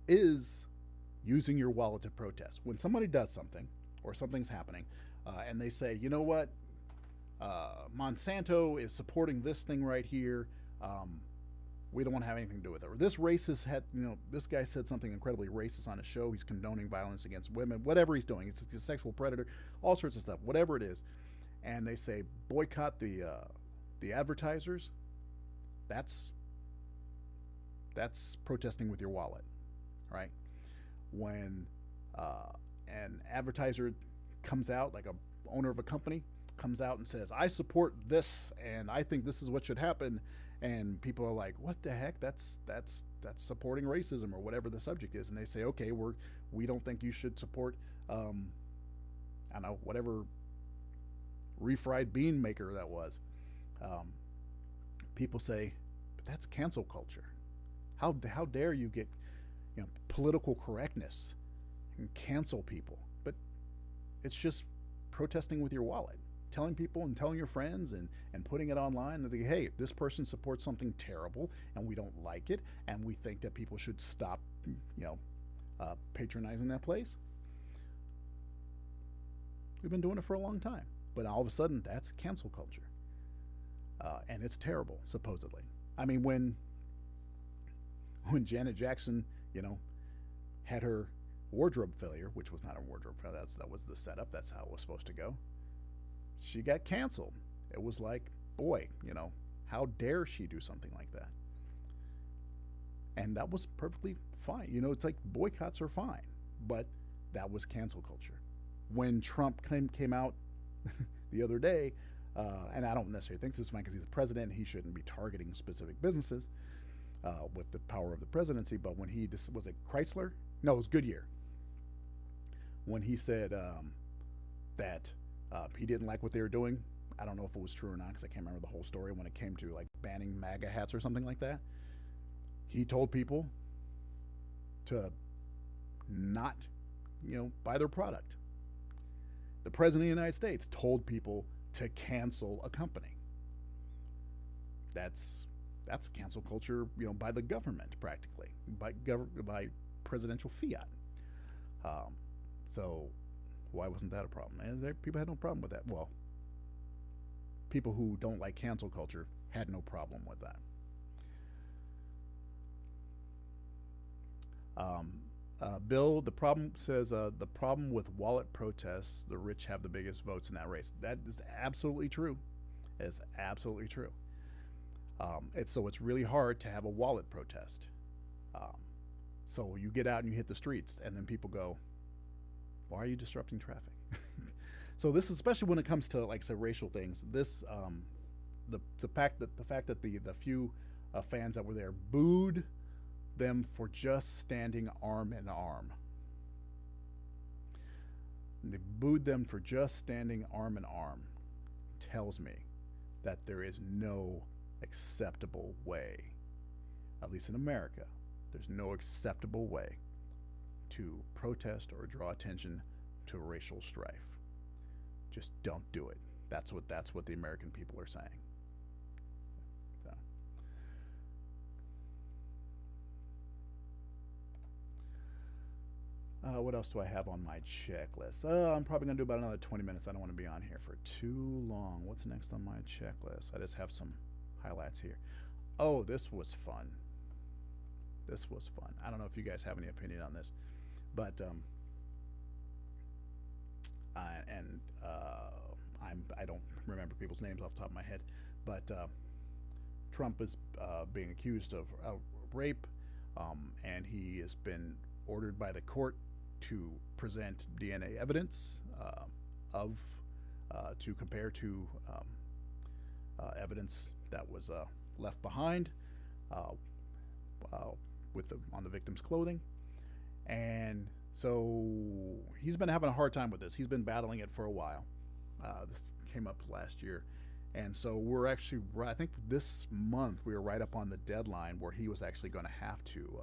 is using your wallet to protest. When somebody does something or something's happening and they say, you know what, Monsanto is supporting this thing right here. We don't want to have anything to do with it. Or this racist had, this guy said something incredibly racist on a show. He's condoning violence against women, whatever he's doing. He's a sexual predator, all sorts of stuff, whatever it is. And they say boycott the advertisers. That's protesting with your wallet, right? When an advertiser comes out, like a owner of a company comes out and says, I support this and I think this is what should happen, and people are like, what the heck, that's supporting racism or whatever the subject is, and they say, okay, we don't think you should support I don't know, whatever refried bean maker that was. People say, but that's cancel culture. How dare you get political correctness and cancel people? But it's just protesting with your wallet, telling people and telling your friends and putting it online that, hey, this person supports something terrible and we don't like it and we think that people should stop patronizing that place. We've been doing it for a long time, but all of a sudden that's cancel culture, and it's terrible, supposedly. I mean, when Janet Jackson, had her wardrobe failure, which was not a wardrobe failure, that was the setup, that's how it was supposed to go, she got canceled. It was like, boy, how dare she do something like that? And that was perfectly fine. It's like boycotts are fine, but that was cancel culture. When Trump came out the other day, and I don't necessarily think this is fine because he's the president and he shouldn't be targeting specific businesses with the power of the presidency, but when was it Chrysler? No, it was Goodyear. When he said that he didn't like what they were doing, I don't know if it was true or not because I can't remember the whole story, when it came to like banning MAGA hats or something like that. He told people to not, buy their product. The president of the United States told people to cancel a company. That's cancel culture, by the government, practically, by presidential fiat. So why wasn't that a problem? And people had no problem with that. Well, people who don't like cancel culture had no problem with that. Bill, the problem says the problem with wallet protests, the rich have the biggest votes in that race. That is absolutely true. It's absolutely true. So it's really hard to have a wallet protest. So you get out and you hit the streets, and then people go, "Why are you disrupting traffic?" So this is especially when it comes to, like, say, racial things. This the fact that the few fans that were there booed them for just standing arm in arm. And they booed them for just standing arm in arm. Tells me that there is no acceptable way, at least in America, there's no acceptable way to protest or draw attention to racial strife. Just don't do it. That's what the American people are saying. So. What else do I have on my checklist? I'm probably going to do about another 20 minutes. I don't want to be on here for too long. What's next on my checklist? I just have some highlights here. Oh, this was fun. This was fun. I don't know if you guys have any opinion on this, but I don't remember people's names off the top of my head, but Trump is being accused of rape, and he has been ordered by the court to present DNA evidence of to compare to evidence that was left behind on the victim's clothing, and so he's been having a hard time with this. He's been battling it for a while. This came up last year, and so we're actually, I think this month we were right up on the deadline where he was actually going to have to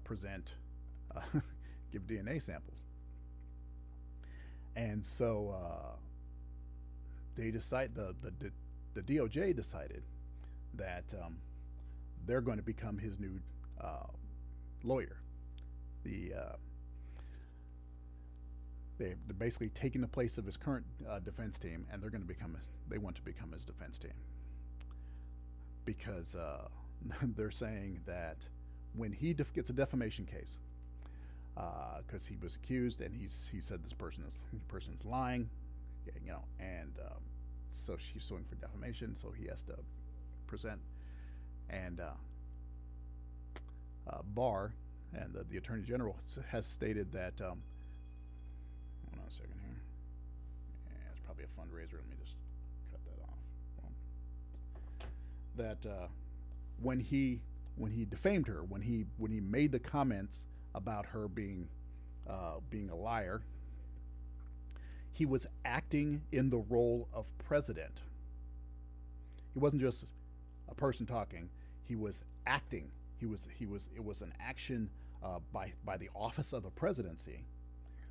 present, give DNA samples. And so they decide the DOJ decided that they're going to become his new lawyer. They're basically taking the place of his current defense team, and they want to become his defense team because they're saying that when he gets a defamation case, because he was accused and he said this person's lying, and so she's suing for defamation, so he has to present, and Barr and the Attorney General has stated that. Hold on a second here. Yeah, it's probably a fundraiser. Let me just cut that off. That when he defamed her, when he made the comments about her being a liar, he was acting in the role of president. He wasn't just a person talking. He was acting. It was an action by the office of the presidency,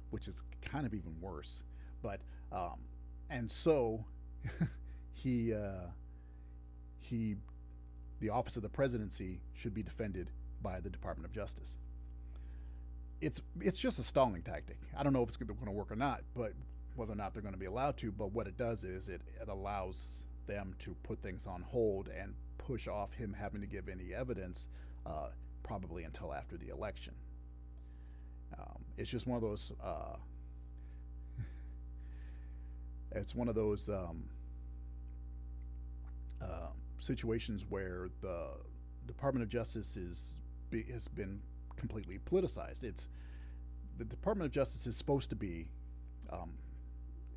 which is kind of even worse. But and so the office of the presidency should be defended by the Department of Justice. It's just a stalling tactic. I don't know if it's going to work or not, but whether or not they're going to be allowed to. But what it does is it allows them to put things on hold and push off him having to give any evidence, probably until after the election. It's just one of those. It's one of those situations where the Department of Justice has been completely politicized. The Department of Justice is supposed to be, well,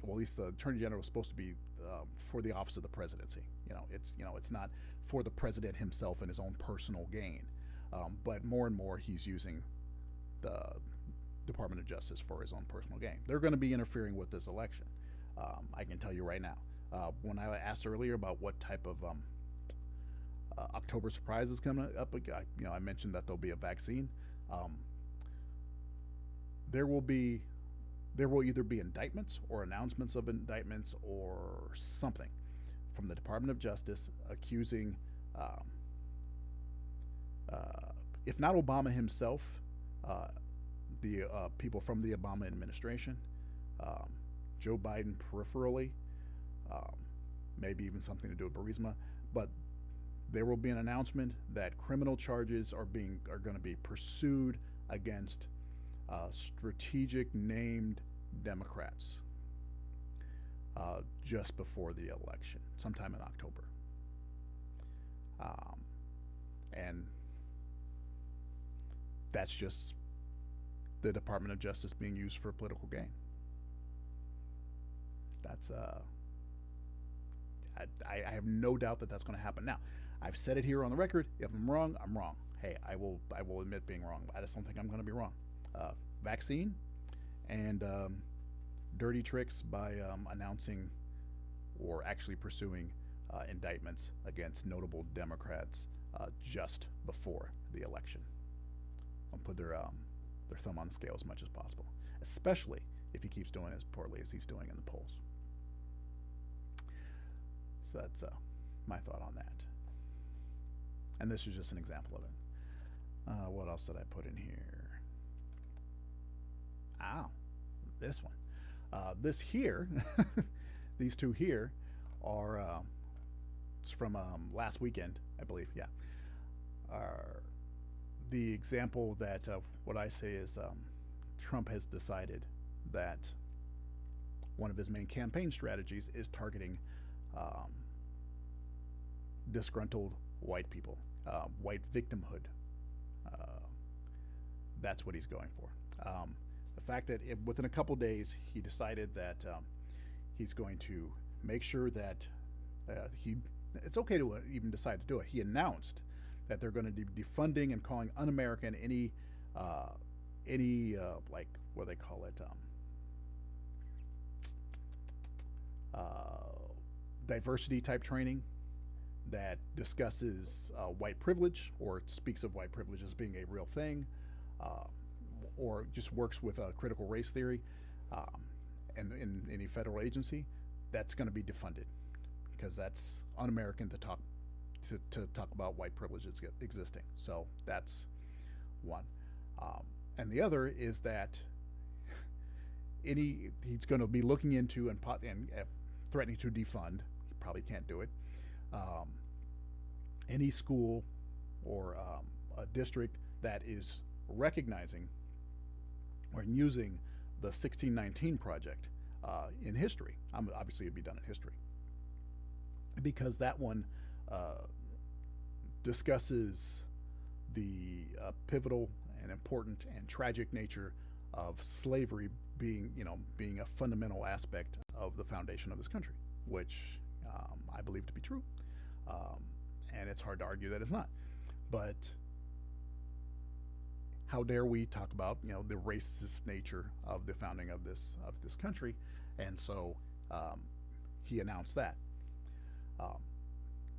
at least the Attorney General is supposed to be for the office of the presidency. It's not for the president himself and his own personal gain. But more and more, he's using the Department of Justice for his own personal gain. They're going to be interfering with this election. I can tell you right now. When I asked earlier about what type of October surprise is coming up, I mentioned that there'll be a vaccine. There will either be indictments or announcements of indictments or something from the Department of Justice accusing, if not Obama himself, the people from the Obama administration, Joe Biden peripherally, maybe even something to do with Burisma, but there will be an announcement that criminal charges are going to be pursued against strategic named Democrats just before the election, sometime in October. And that's just the Department of Justice being used for political gain. That's I have no doubt that that's going to happen. Now, I've said it here on the record. If I'm wrong, I'm wrong. Hey, I will admit being wrong. I just don't think I'm going to be wrong. Vaccine and dirty tricks by announcing or actually pursuing indictments against notable Democrats just before the election. I'll put their thumb on the scale as much as possible, especially if he keeps doing as poorly as he's doing in the polls. So that's my thought on that. And this is just an example of it. What else did I put in here? Ow, this one. This here, these two here are it's from last weekend, I believe. Yeah, are the example that what I say is Trump has decided that one of his main campaign strategies is targeting um, disgruntled white people, white victimhood. Uh, that's what he's going for. The fact that within a couple days he decided that he's going to make sure that he it's okay to even decide to do it. He announced that they're going to be defunding and calling un-American like what they call it diversity type training that discusses white privilege or speaks of white privilege as being a real thing, uh, or just works with critical race theory and in any federal agency. That's going to be defunded because that's un-American to talk about white privilege existing. So that's one. And the other is that he's going to be looking into and threatening to defund. He probably can't do it. Any school or a district that is recognizing or using the 1619 project in history. Obviously, it'd be done in history because that one discusses the pivotal and important and tragic nature of slavery being a fundamental aspect of the foundation of this country, which I believe to be true, and it's hard to argue that it's not. But how dare we talk about the racist nature of the founding of this country? And so he announced that.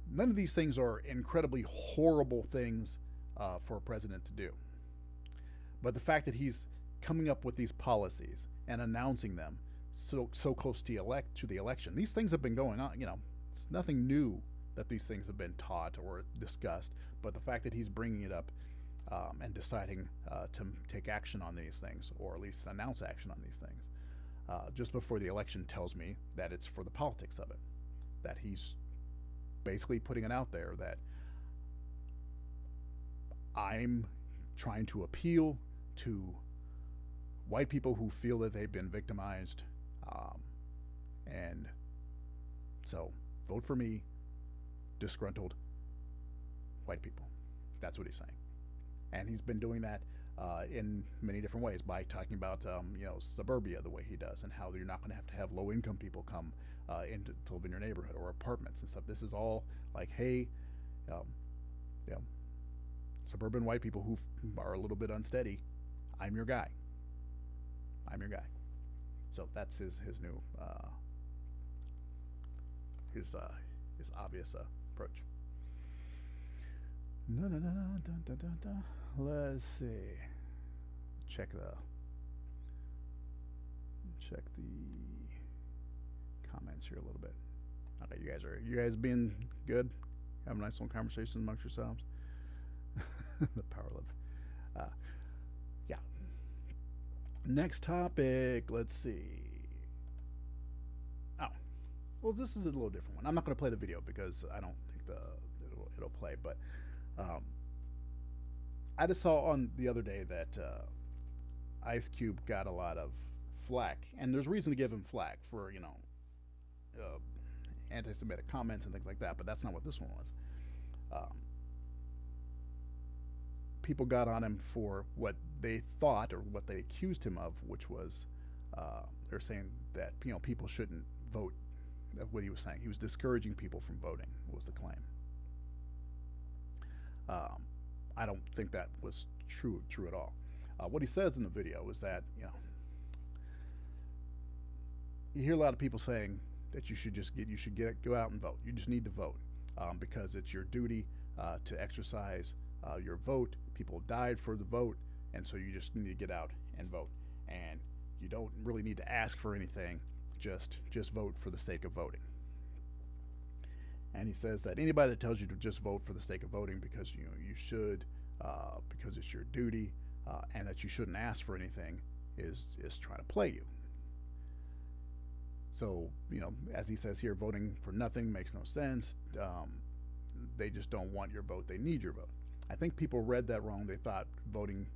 None of these things are incredibly horrible things for a president to do. But the fact that he's coming up with these policies and announcing them so close to the election, these things have been going on. It's nothing new that these things have been taught or discussed. But the fact that he's bringing it up and deciding to take action on these things, or at least announce action on these things, just before the election, tells me that it's for the politics of it. That he's basically putting it out there that I'm trying to appeal to white people who feel that they've been victimized, and so vote for me, disgruntled white people. That's what he's saying, and he's been doing that in many different ways by talking about suburbia the way he does, and how you're not going to have low-income people come to live in your neighborhood, or apartments and stuff. This is all like, hey, suburban white people who are a little bit unsteady, I'm your guy. I'm your guy. So that's his new his obvious approach. No. Let's see. Check the comments here a little bit. Okay, you guys being good? Having nice little conversations amongst yourselves. The power of yeah. Next topic. Let's see. Oh, well, this is a little different one. I'm not going to play the video because I don't think it'll play. But I just saw on the other day that Ice Cube got a lot of flack, and there's reason to give him flack for anti-Semitic comments and things like that. But that's not what this one was. People got on him for what they thought or what they accused him of, which was they're saying that people shouldn't vote. What he was saying, he was discouraging people from voting, was the claim. I don't think that was true at all. What he says in the video is that you hear a lot of people saying that you should go out and vote. You just need to vote because it's your duty to exercise your vote. People died for the vote, and so you just need to get out and vote. And you don't really need to ask for anything. Just vote for the sake of voting. And he says that anybody that tells you to just vote for the sake of voting because you should, because it's your duty, and that you shouldn't ask for anything, is trying to play you. So, as he says here, voting for nothing makes no sense. They just don't want your vote. They need your vote. I think people read that wrong. They thought voting,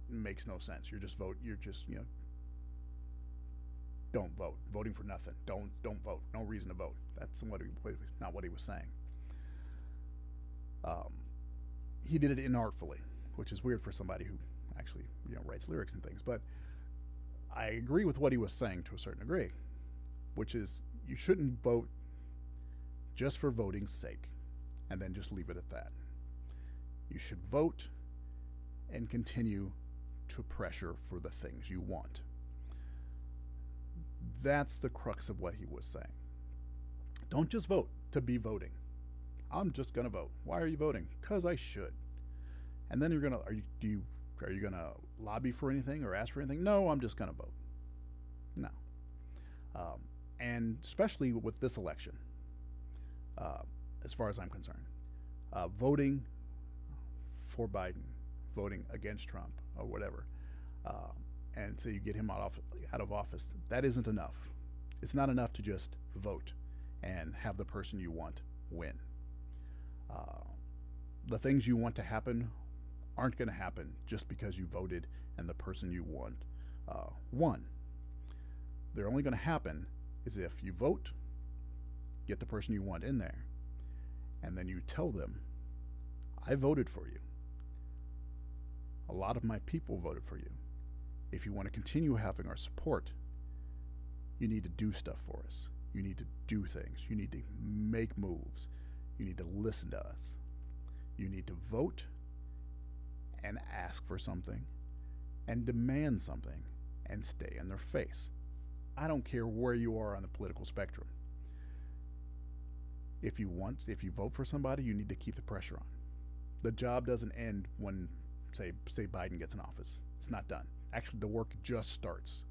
makes no sense. You're just vote. You're just don't vote. Voting for nothing. Don't vote. No reason to vote. That's not what he was saying. He did it inartfully, which is weird for somebody who actually writes lyrics and things. But I agree with what he was saying to a certain degree, which is you shouldn't vote just for voting's sake and then just leave it at that. You should vote and continue to pressure for the things you want. That's the crux of what he was saying. Don't just vote to be voting. I'm just going to vote. Why are you voting? Because I should. And then are you going to lobby for anything or ask for anything? No, I'm just going to vote. No. And especially with this election, as far as I'm concerned, voting for Biden, voting against Trump or whatever, and so you get him out of office, that isn't enough. It's not enough to just vote and have the person you want win. The things you want to happen aren't going to happen just because you voted and the person you want won. They're only going to happen is if you vote, get the person you want in there, and then you tell them, I voted for you. A lot of my people voted for you. If you want to continue having our support, you need to do stuff for us. You need to do things. You need to make moves. You need to listen to us. You need to vote and ask for something and demand something and stay in their face. I don't care where you are on the political spectrum. If you vote for somebody, you need to keep the pressure on. The job doesn't end when, say Biden gets in office. It's not done. Actually, the work just starts.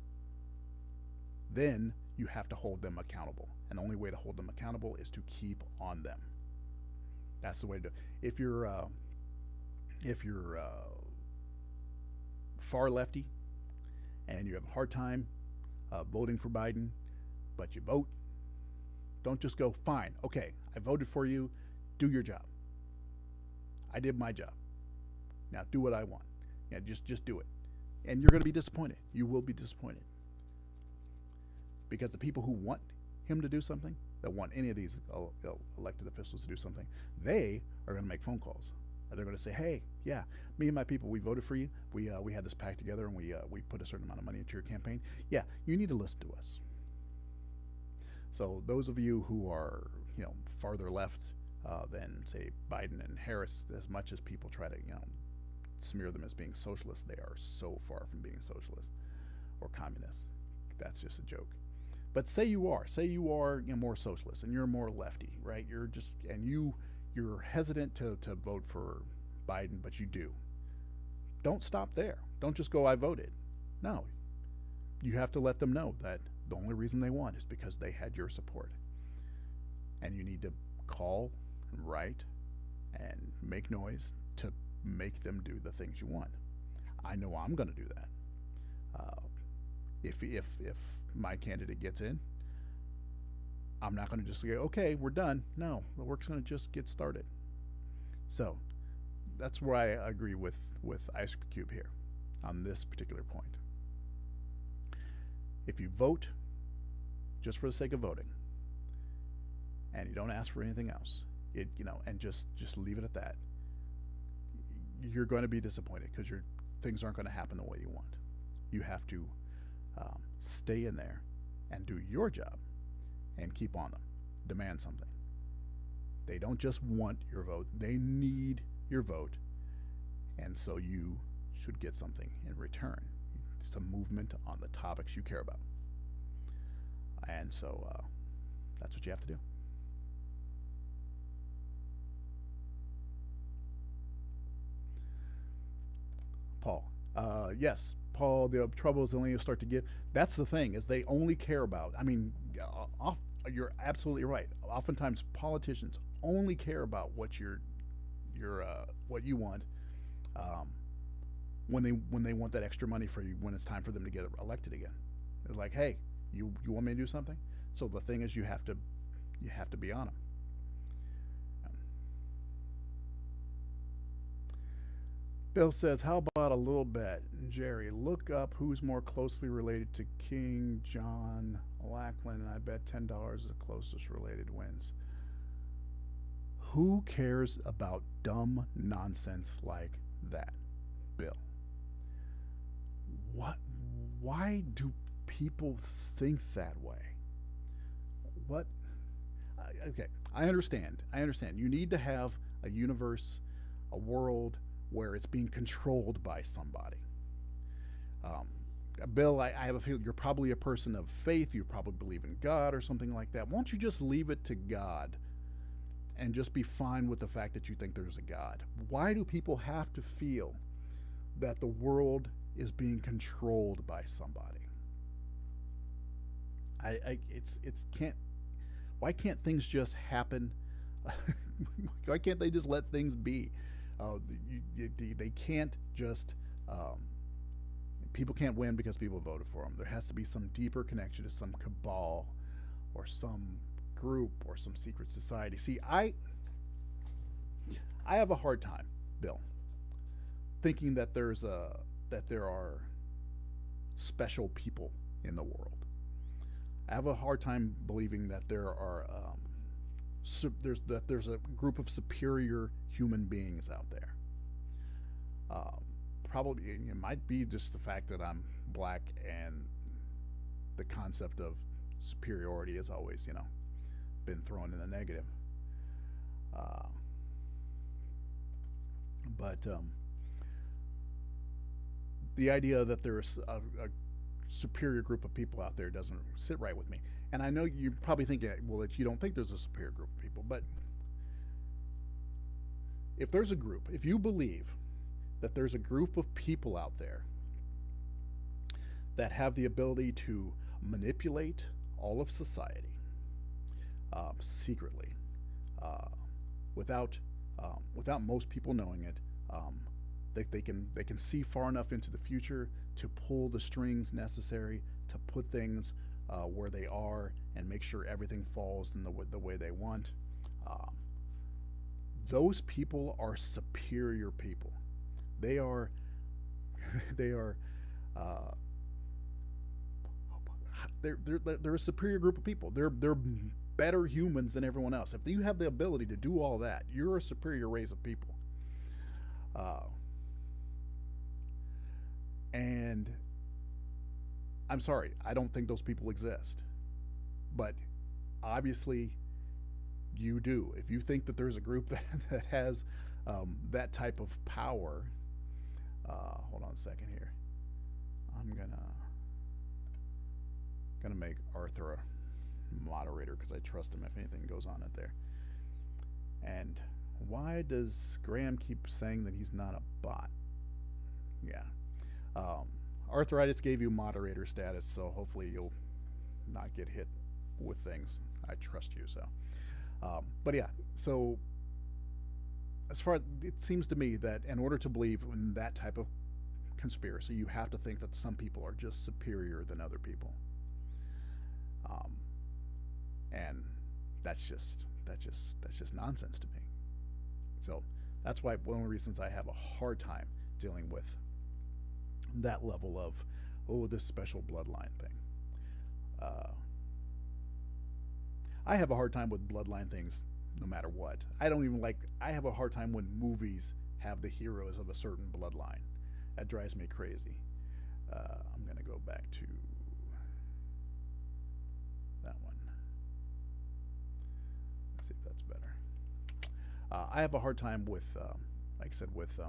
Then you have to hold them accountable. And the only way to hold them accountable is to keep on them. That's the way to do it. If you're far lefty and you have a hard time voting for Biden, but you vote, don't just go, fine, okay, I voted for you, do your job. I did my job. Now do what I want. Yeah, just do it. And you're going to be disappointed. You will be disappointed. Because the people who want him to do something, that want any of these elected officials to do something, they are going to make phone calls. They're going to say, hey, yeah, me and my people, we voted for you. We had this pact together, and we put a certain amount of money into your campaign. Yeah, you need to listen to us. So those of you who are, farther left than, say, Biden and Harris, as much as people try to, smear them as being socialists, they are so far from being socialist or communist. That's just a joke. But say you are more socialist and you're more lefty, right? You're hesitant to vote for Biden, but you do. Don't stop there. Don't just go, I voted. No. You have to let them know that the only reason they won is because they had your support. And you need to call and write and make noise to make them do the things you want. I know I'm going to do that. If my candidate gets in, I'm not going to just say, okay, we're done. No, the work's going to just get started. So that's where I agree with Ice Cube here on this particular point. If you vote just for the sake of voting and you don't ask for anything else, and just leave it at that, you're going to be disappointed because things aren't going to happen the way you want. You have to stay in there and do your job and keep on them. Demand something. They don't just want your vote, they need your vote, and so you should get something in return. Some movement on the topics you care about. And so that's what you have to do. Paul. Yes, Paul, the troubles only start to get. That's the thing, is they only care about. You're absolutely right. Oftentimes, politicians only care about what what you want, when they want that extra money for you when it's time for them to get elected again. It's like, hey, you want me to do something? So the thing is, you have to be on them. Bill says, how about a little bet? Jerry, look up who's more closely related to King John Lackland, and I bet $10 is the closest related wins. Who cares about dumb nonsense like that, Bill? What? Why do people think that way? What? Okay, I understand. I understand. You need to have a universe, a world where it's being controlled by somebody. Um, Bill, I have a feeling you're probably a person of faith. You probably believe in God or something like that. Won't you just leave it to God and just be fine with the fact that you think there's a God? Why do people have to feel that the world is being controlled by somebody? It's can't. Why can't things just happen? Why can't they just let things be? They can't just. People can't win because people voted for them. There has to be some deeper connection to some cabal, or some group, or some secret society. See, I have a hard time, Bill, thinking that there are special people in the world. I have a hard time believing that there's a group of superior human beings out there. Probably it might be just the fact that I'm black, and the concept of superiority has always, been thrown in the negative. But the idea that there's a superior group of people out there doesn't sit right with me. And I know you probably think, well, that you don't think there's a superior group of people, but if there's a group, if you believe that there's a group of people out there that have the ability to manipulate all of society secretly, without most people knowing it, they can see far enough into the future to pull the strings necessary to put things where they are and make sure everything falls in the way they want. Those people are superior people. They are they're a superior group of people. They're better humans than everyone else. If you have the ability to do all that, you're a superior race of people. And I'm sorry, I don't think those people exist. But obviously, you do. If you think that there's a group that has that type of power, hold on a second here. I'm gonna make Arthur a moderator because I trust him if anything goes on out there. And why does Graham keep saying that he's not a bot? Yeah. Arthur, I just gave you moderator status, so hopefully you'll not get hit with things. I trust you, so. But yeah, so as far it seems to me that in order to believe in that type of conspiracy, you have to think that some people are just superior than other people. And that's just nonsense to me. So that's why one of the reasons I have a hard time dealing with that level of, this special bloodline thing. I have a hard time with bloodline things no matter what. I have a hard time when movies have the heroes of a certain bloodline. That drives me crazy. I'm going to go back to that one. Let's see if that's better. I have a hard time with, like I said, with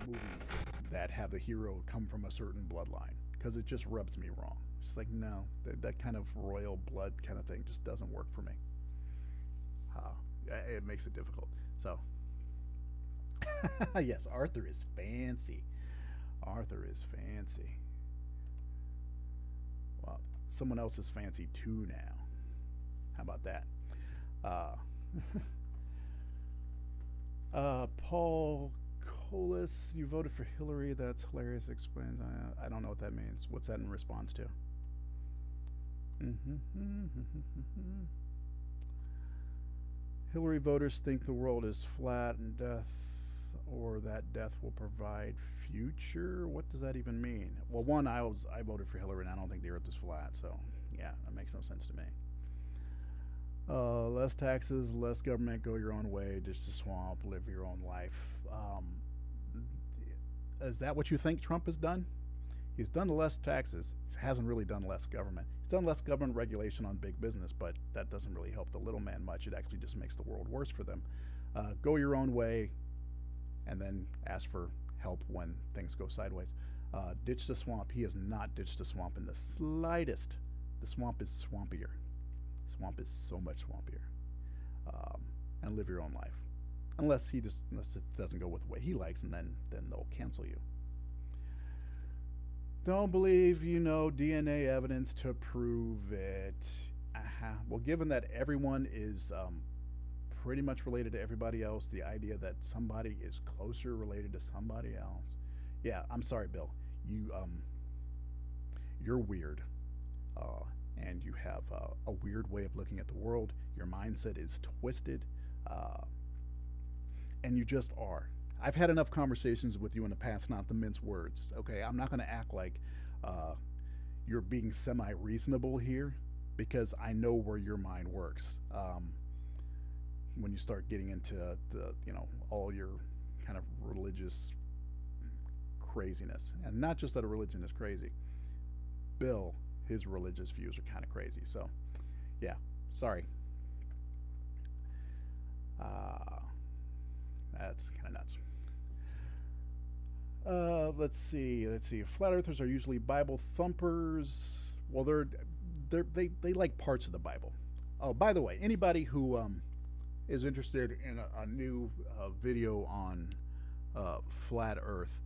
movies that have the hero come from a certain bloodline, because it just rubs me wrong. It's like, no, that kind of royal blood kind of thing just doesn't work for me. It makes it difficult. So, yes, Arthur is fancy. Arthur is fancy. Well, someone else is fancy too now. How about that? Paul Collis Alice, you voted for Hillary. That's hilarious. Explains. I don't know what that means. What's that in response to? Hillary voters think the world is flat and death, or that death will provide future. What does that even mean? Well, one, I voted for Hillary, and I don't think the Earth is flat. So yeah, that makes no sense to me. Less taxes, less government, go your own way, ditch the swamp, live your own life. Is that what you think Trump has done? He's done less taxes. He hasn't really done less government. He's done less government regulation on big business, but that doesn't really help the little man much. It actually just makes the world worse for them. Go your own way, and then ask for help when things go sideways. Ditch the swamp. He has not ditched the swamp in the slightest. The swamp is swampier. Swamp is so much swampier. And live your own life. Unless it doesn't go with the way he likes, and then they'll cancel you. Don't believe DNA evidence to prove it. Well, given that everyone is pretty much related to everybody else, the idea that somebody is closer related to somebody else. Yeah, I'm sorry, Bill. You're weird. And you have a weird way of looking at the world. Your mindset is twisted. And you just are. I've had enough conversations with you in the past not to mince words, okay? I'm not going to act like you're being semi-reasonable here, because I know where your mind works. When you start getting into all your kind of religious craziness. And not just that a religion is crazy. Bill, his religious views are kind of crazy. So, yeah, sorry. That's kind of nuts. Let's see. Flat earthers are usually Bible thumpers. Well, they like parts of the Bible. Oh, by the way, anybody who is interested in a new video on flat Earth,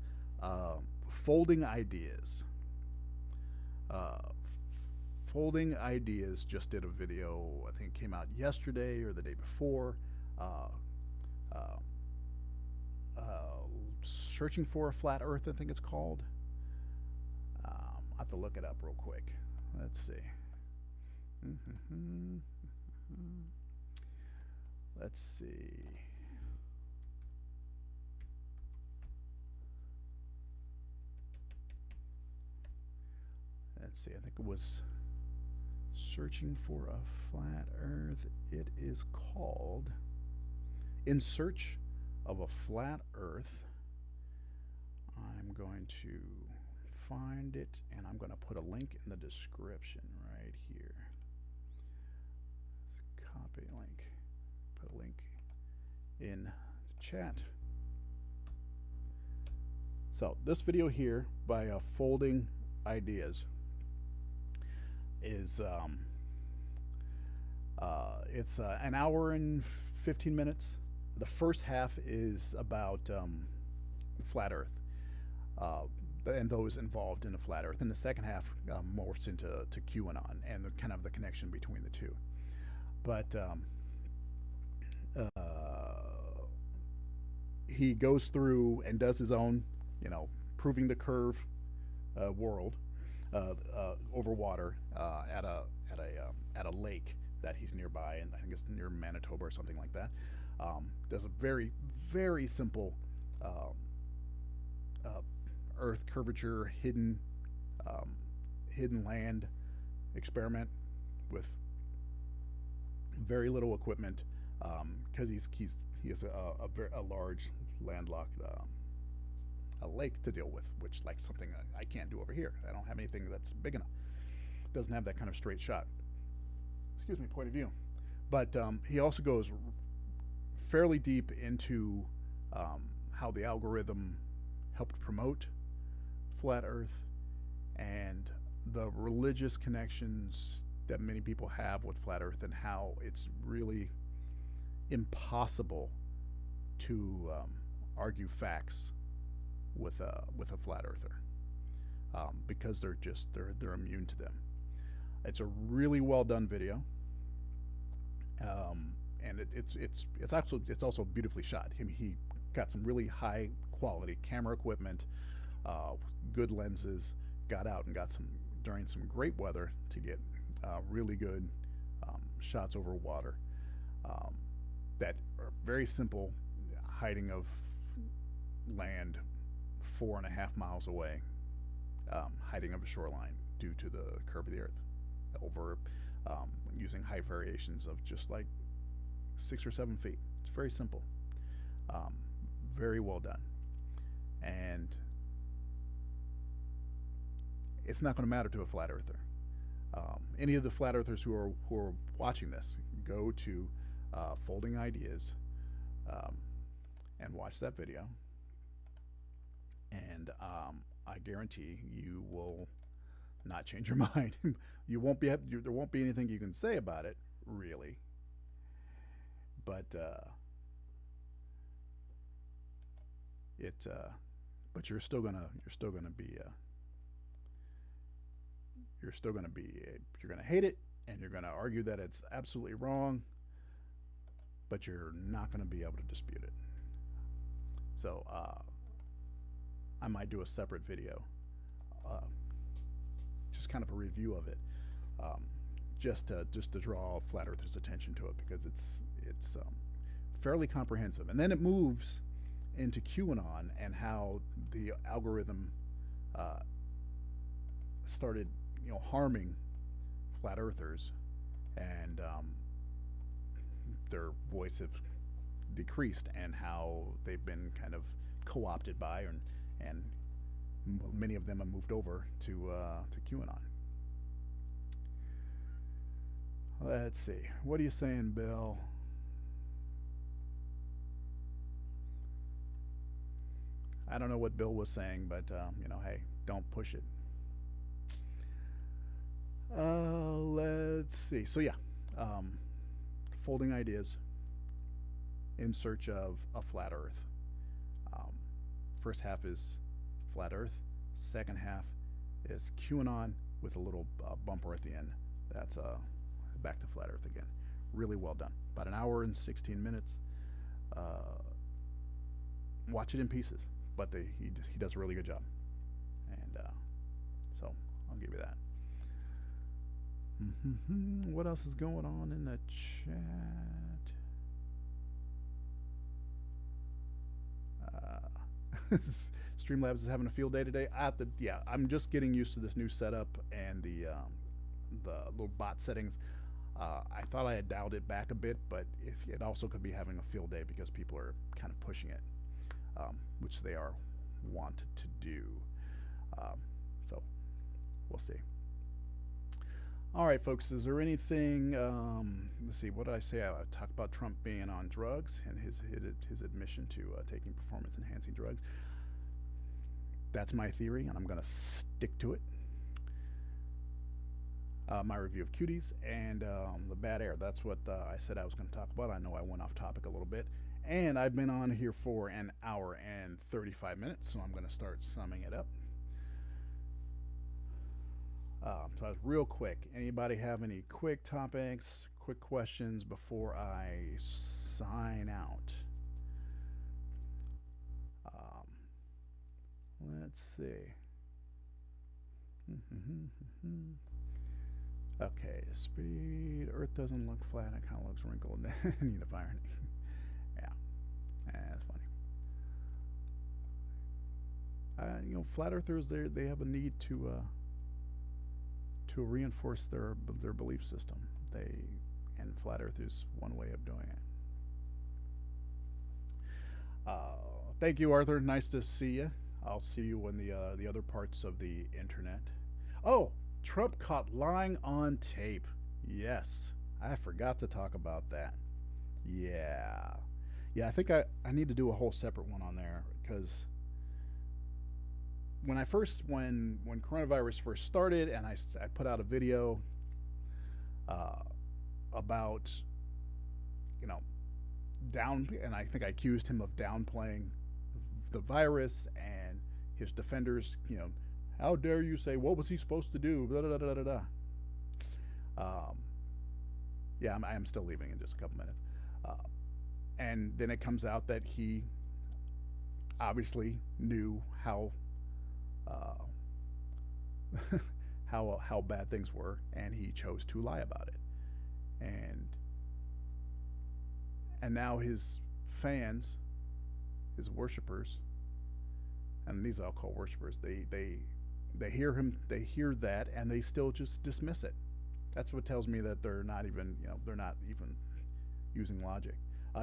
folding ideas. Folding Ideas just did a video. I think it came out yesterday or the day before. Searching for a Flat Earth, I think it's called. I'll have to look it up real quick. Let's see. Let's see. Let's see. I think it was Searching for a Flat Earth. It is called In Search of a Flat Earth. I'm going to find it, and I'm going to put a link in the description right here. Let's copy link. Put a link in the chat. So this video here by Folding Ideas is it's an hour and 15 minutes. The first half is about flat Earth and those involved in the flat Earth, and the second half morphs into QAnon and kind of the connection between the two. But he goes through and does his own, proving the curve world over water at a lake that he's nearby, and I think it's near Manitoba or something like that. Does a very, very simple Earth curvature hidden land experiment with very little equipment, because he has a large landlocked a lake to deal with, which like something I can't do over here. I don't have anything that's big enough. Doesn't have that kind of straight shot. Excuse me, point of view. But he also goes fairly deep into how the algorithm helped promote flat Earth and the religious connections that many people have with flat Earth, and how it's really impossible to argue facts with a flat earther, because they're immune to them. It's a really well done video, and it's also beautifully shot. He got some really high quality camera equipment, good lenses. Got out and got some during some great weather to get really good shots over water that are very simple, hiding of land 4.5 miles away, hiding of a shoreline due to the curve of the earth, over using height variations of just like 6 or 7 feet. It's very simple, very well done, and it's not going to matter to a flat earther. Any of the flat earthers who are watching this, go to Folding Ideas and watch that video, and I guarantee you will not change your mind. You won't be there won't be anything you can say about it, really. But but you're still gonna hate it, and you're gonna argue that it's absolutely wrong, but you're not gonna be able to dispute it. So I might do a separate video, just kind of a review of it, just to draw flat earthers' attention to it, because it's fairly comprehensive. And then it moves into QAnon and how the algorithm started, harming flat earthers, and their voice have decreased, and how they've been kind of co-opted by, and many of them have moved over to QAnon. Let's see. What are you saying, Bill? I don't know what Bill was saying, but hey, don't push it. Let's see. So yeah, Folding Ideas, in search of a flat Earth. First half is flat Earth. Second half is QAnon with a little bumper at the end. That's back to flat Earth again. Really well done. About an hour and 16 minutes. Watch it in pieces, but he does a really good job, and so I'll give you that. What else is going on in the chat? Streamlabs is having a field day today. I'm just getting used to this new setup and the little bot settings. I thought I had dialed it back a bit, but it also could be having a field day because people are kind of pushing it, which they are wanted to do. So we'll see. All right, folks, is there anything, let's see, what did I say? I talked about Trump being on drugs and his admission to taking performance-enhancing drugs. That's my theory, and I'm going to stick to it. My review of Cuties and the bad air. That's what I said I was going to talk about. I know I went off topic a little bit. And I've been on here for an hour and 35 minutes, so I'm going to start summing it up. So I was real quick. Anybody have any quick topics, quick questions before I sign out? Let's see. Okay, speed. Earth doesn't look flat. It kind of looks wrinkled. Need of irony. Yeah, that's funny. Flat earthers, they have a need to reinforce their belief system. And flat earth is one way of doing it. Thank you, Arthur. Nice to see you. I'll see you in the other parts of the internet. Oh, Trump caught lying on tape. Yes, I forgot to talk about that. Yeah, I think I need to do a whole separate one on there, because when coronavirus first started, and I put out a video about and I think I accused him of downplaying the virus, and his defenders, how dare you say, what was he supposed to do? Blah, blah, blah, blah, blah. Yeah, I am still leaving in just a couple minutes. And then it comes out that he obviously knew how uh, how bad things were, and he chose to lie about it. And now his fans, his worshipers, and these I'll call worshipers, they hear him, they hear that, and they still just dismiss it. That's what tells me that they're not even, they're not even using logic.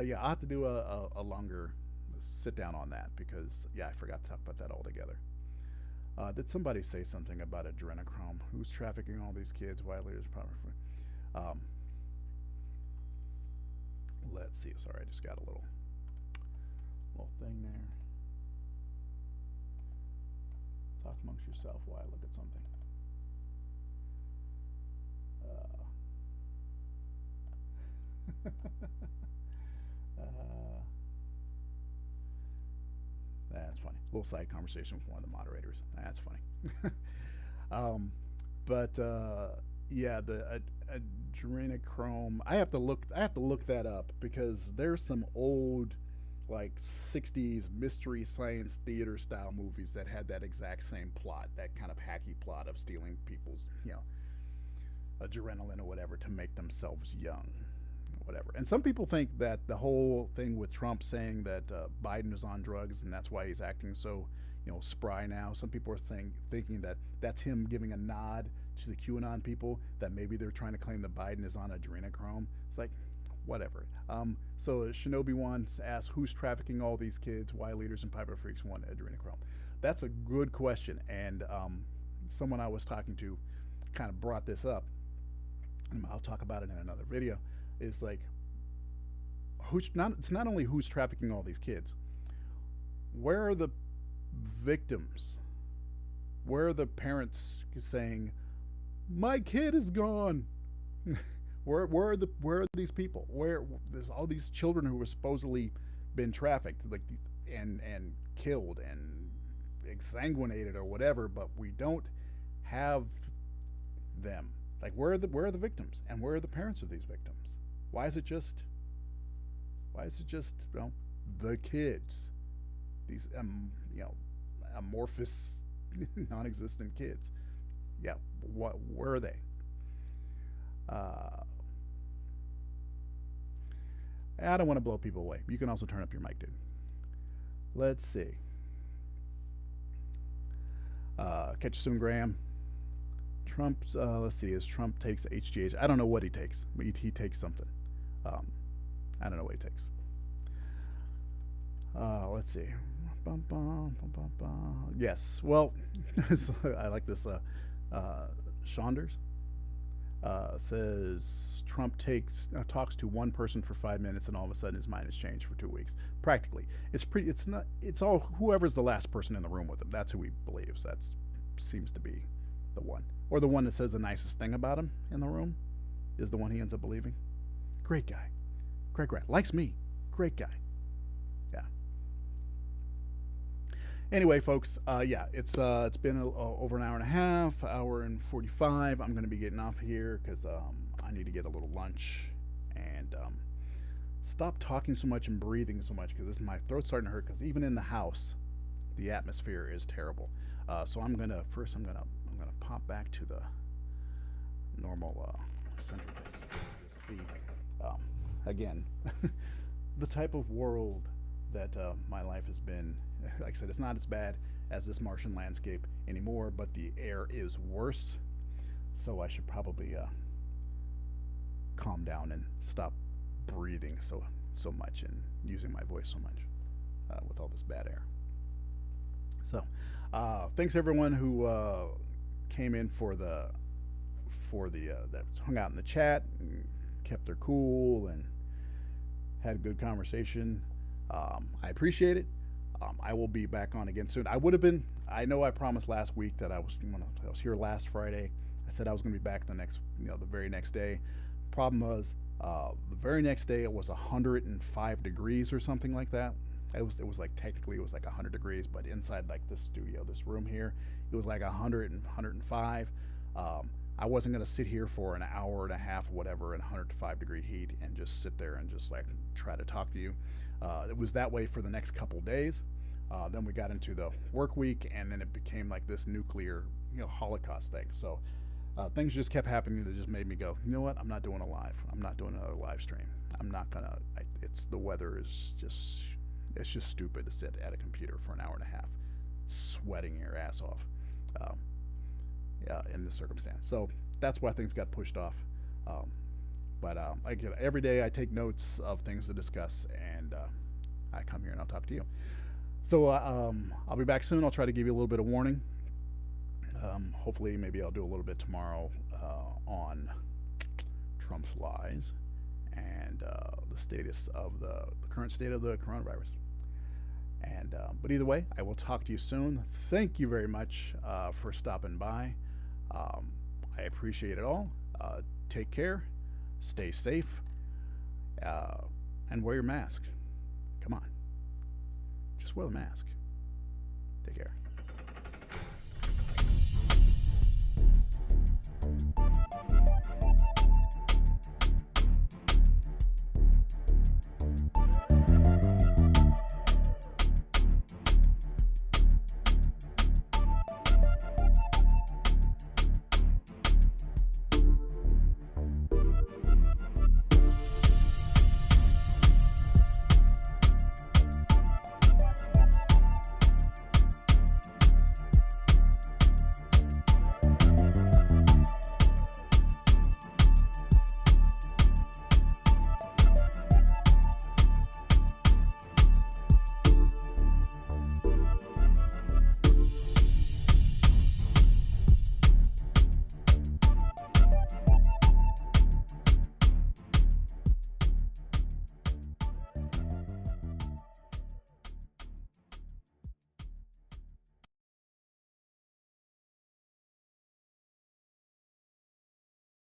Yeah, I'll have to do a longer sit down on that because, yeah, I forgot to talk about that altogether. Did somebody say something about adrenochrome? Who's trafficking all these kids? Why leaders probably? Um, let's see. Sorry, I just got a little thing there. Talk amongst yourself while I look at something. That's funny. A little side conversation with one of the moderators. That's funny. But yeah, the adrenochrome. I have to look. I have to look that up because there's some old, like 60s mystery science theater style movies that had that exact same plot, that kind of hacky plot of stealing people's, adrenaline or whatever to make themselves young, whatever. And some people think that the whole thing with Trump saying that Biden is on drugs and that's why he's acting so, spry now. Some people are thinking that that's him giving a nod to the QAnon people, that maybe they're trying to claim that Biden is on adrenochrome. It's like, whatever. So Shinobi wants to ask, who's trafficking all these kids? Why leaders and Piper Freaks want adrenochrome? That's a good question. And someone I was talking to kind of brought this up. And I'll talk about it in another video. Is like, it's not only who's trafficking all these kids. Where are the victims? Where are the parents saying, my kid is gone? Where are these people? Where there's all these children who were supposedly been trafficked, like and killed and exsanguinated or whatever, but we don't have them. Like, where are the victims, and where are the parents of these victims? Why is it just the kids, these amorphous, non-existent kids? Yeah, where are they? I don't want to blow people away. You can also turn up your mic, dude. Let's see. Catch you soon, Graham. Trump's, let's see, as Trump takes HGH. I don't know what he takes. He takes something. I don't know what he takes. Let's see. Yes. Well, I like this. Saunders says Trump talks to one person for 5 minutes, and all of a sudden his mind has changed for 2 weeks. Practically, it's all whoever's the last person in the room with him. That's who he believes. That seems to be the one, or the one that says the nicest thing about him in the room is the one he ends up believing. Great guy, likes me, great guy. Yeah. Anyway, folks, yeah, it's been over an hour and a half, hour and 45. I'm going to be getting off here because I need to get a little lunch and stop talking so much and breathing so much because my throat's starting to hurt. Because even in the house, the atmosphere is terrible. So I'm gonna pop back to the normal center. See, again, the type of world that my life has been. Like I said, it's not as bad as this Martian landscape anymore, but the air is worse. So I should probably calm down and stop breathing so much and using my voice so much with all this bad air. So thanks everyone who came in for the that hung out in the chat and kept their cool and had a good conversation. I appreciate it. I will be back on again soon. I know I promised last week that I was here last Friday. I said I was going to be back the very next day. Problem was, the very next day it was 105 degrees or something like that. It was like, technically it was like 100 degrees, but inside like this studio, this room here, it was like 100 and 105. I wasn't going to sit here for an hour and a half or whatever in 105 degree heat and just sit there and just like try to talk to you. It was that way for the next couple days. Then we got into the work week, and then it became like this nuclear, Holocaust thing. So things just kept happening that just made me go, you know what? I'm not doing a live. I'm not doing another live stream. I'm not gonna. It's the weather is just. It's just stupid to sit at a computer for an hour and a half, sweating your ass off, in this circumstance. So that's why things got pushed off. But every day I take notes of things to discuss, and I come here and I'll talk to you. So I'll be back soon. I'll try to give you a little bit of warning. Hopefully, maybe I'll do a little bit tomorrow on Trump's lies and the status of the current state of the coronavirus. And but either way, I will talk to you soon. Thank you very much for stopping by. I appreciate it all. Take care, stay safe, and wear your mask. Come on, just wear the mask. Take care.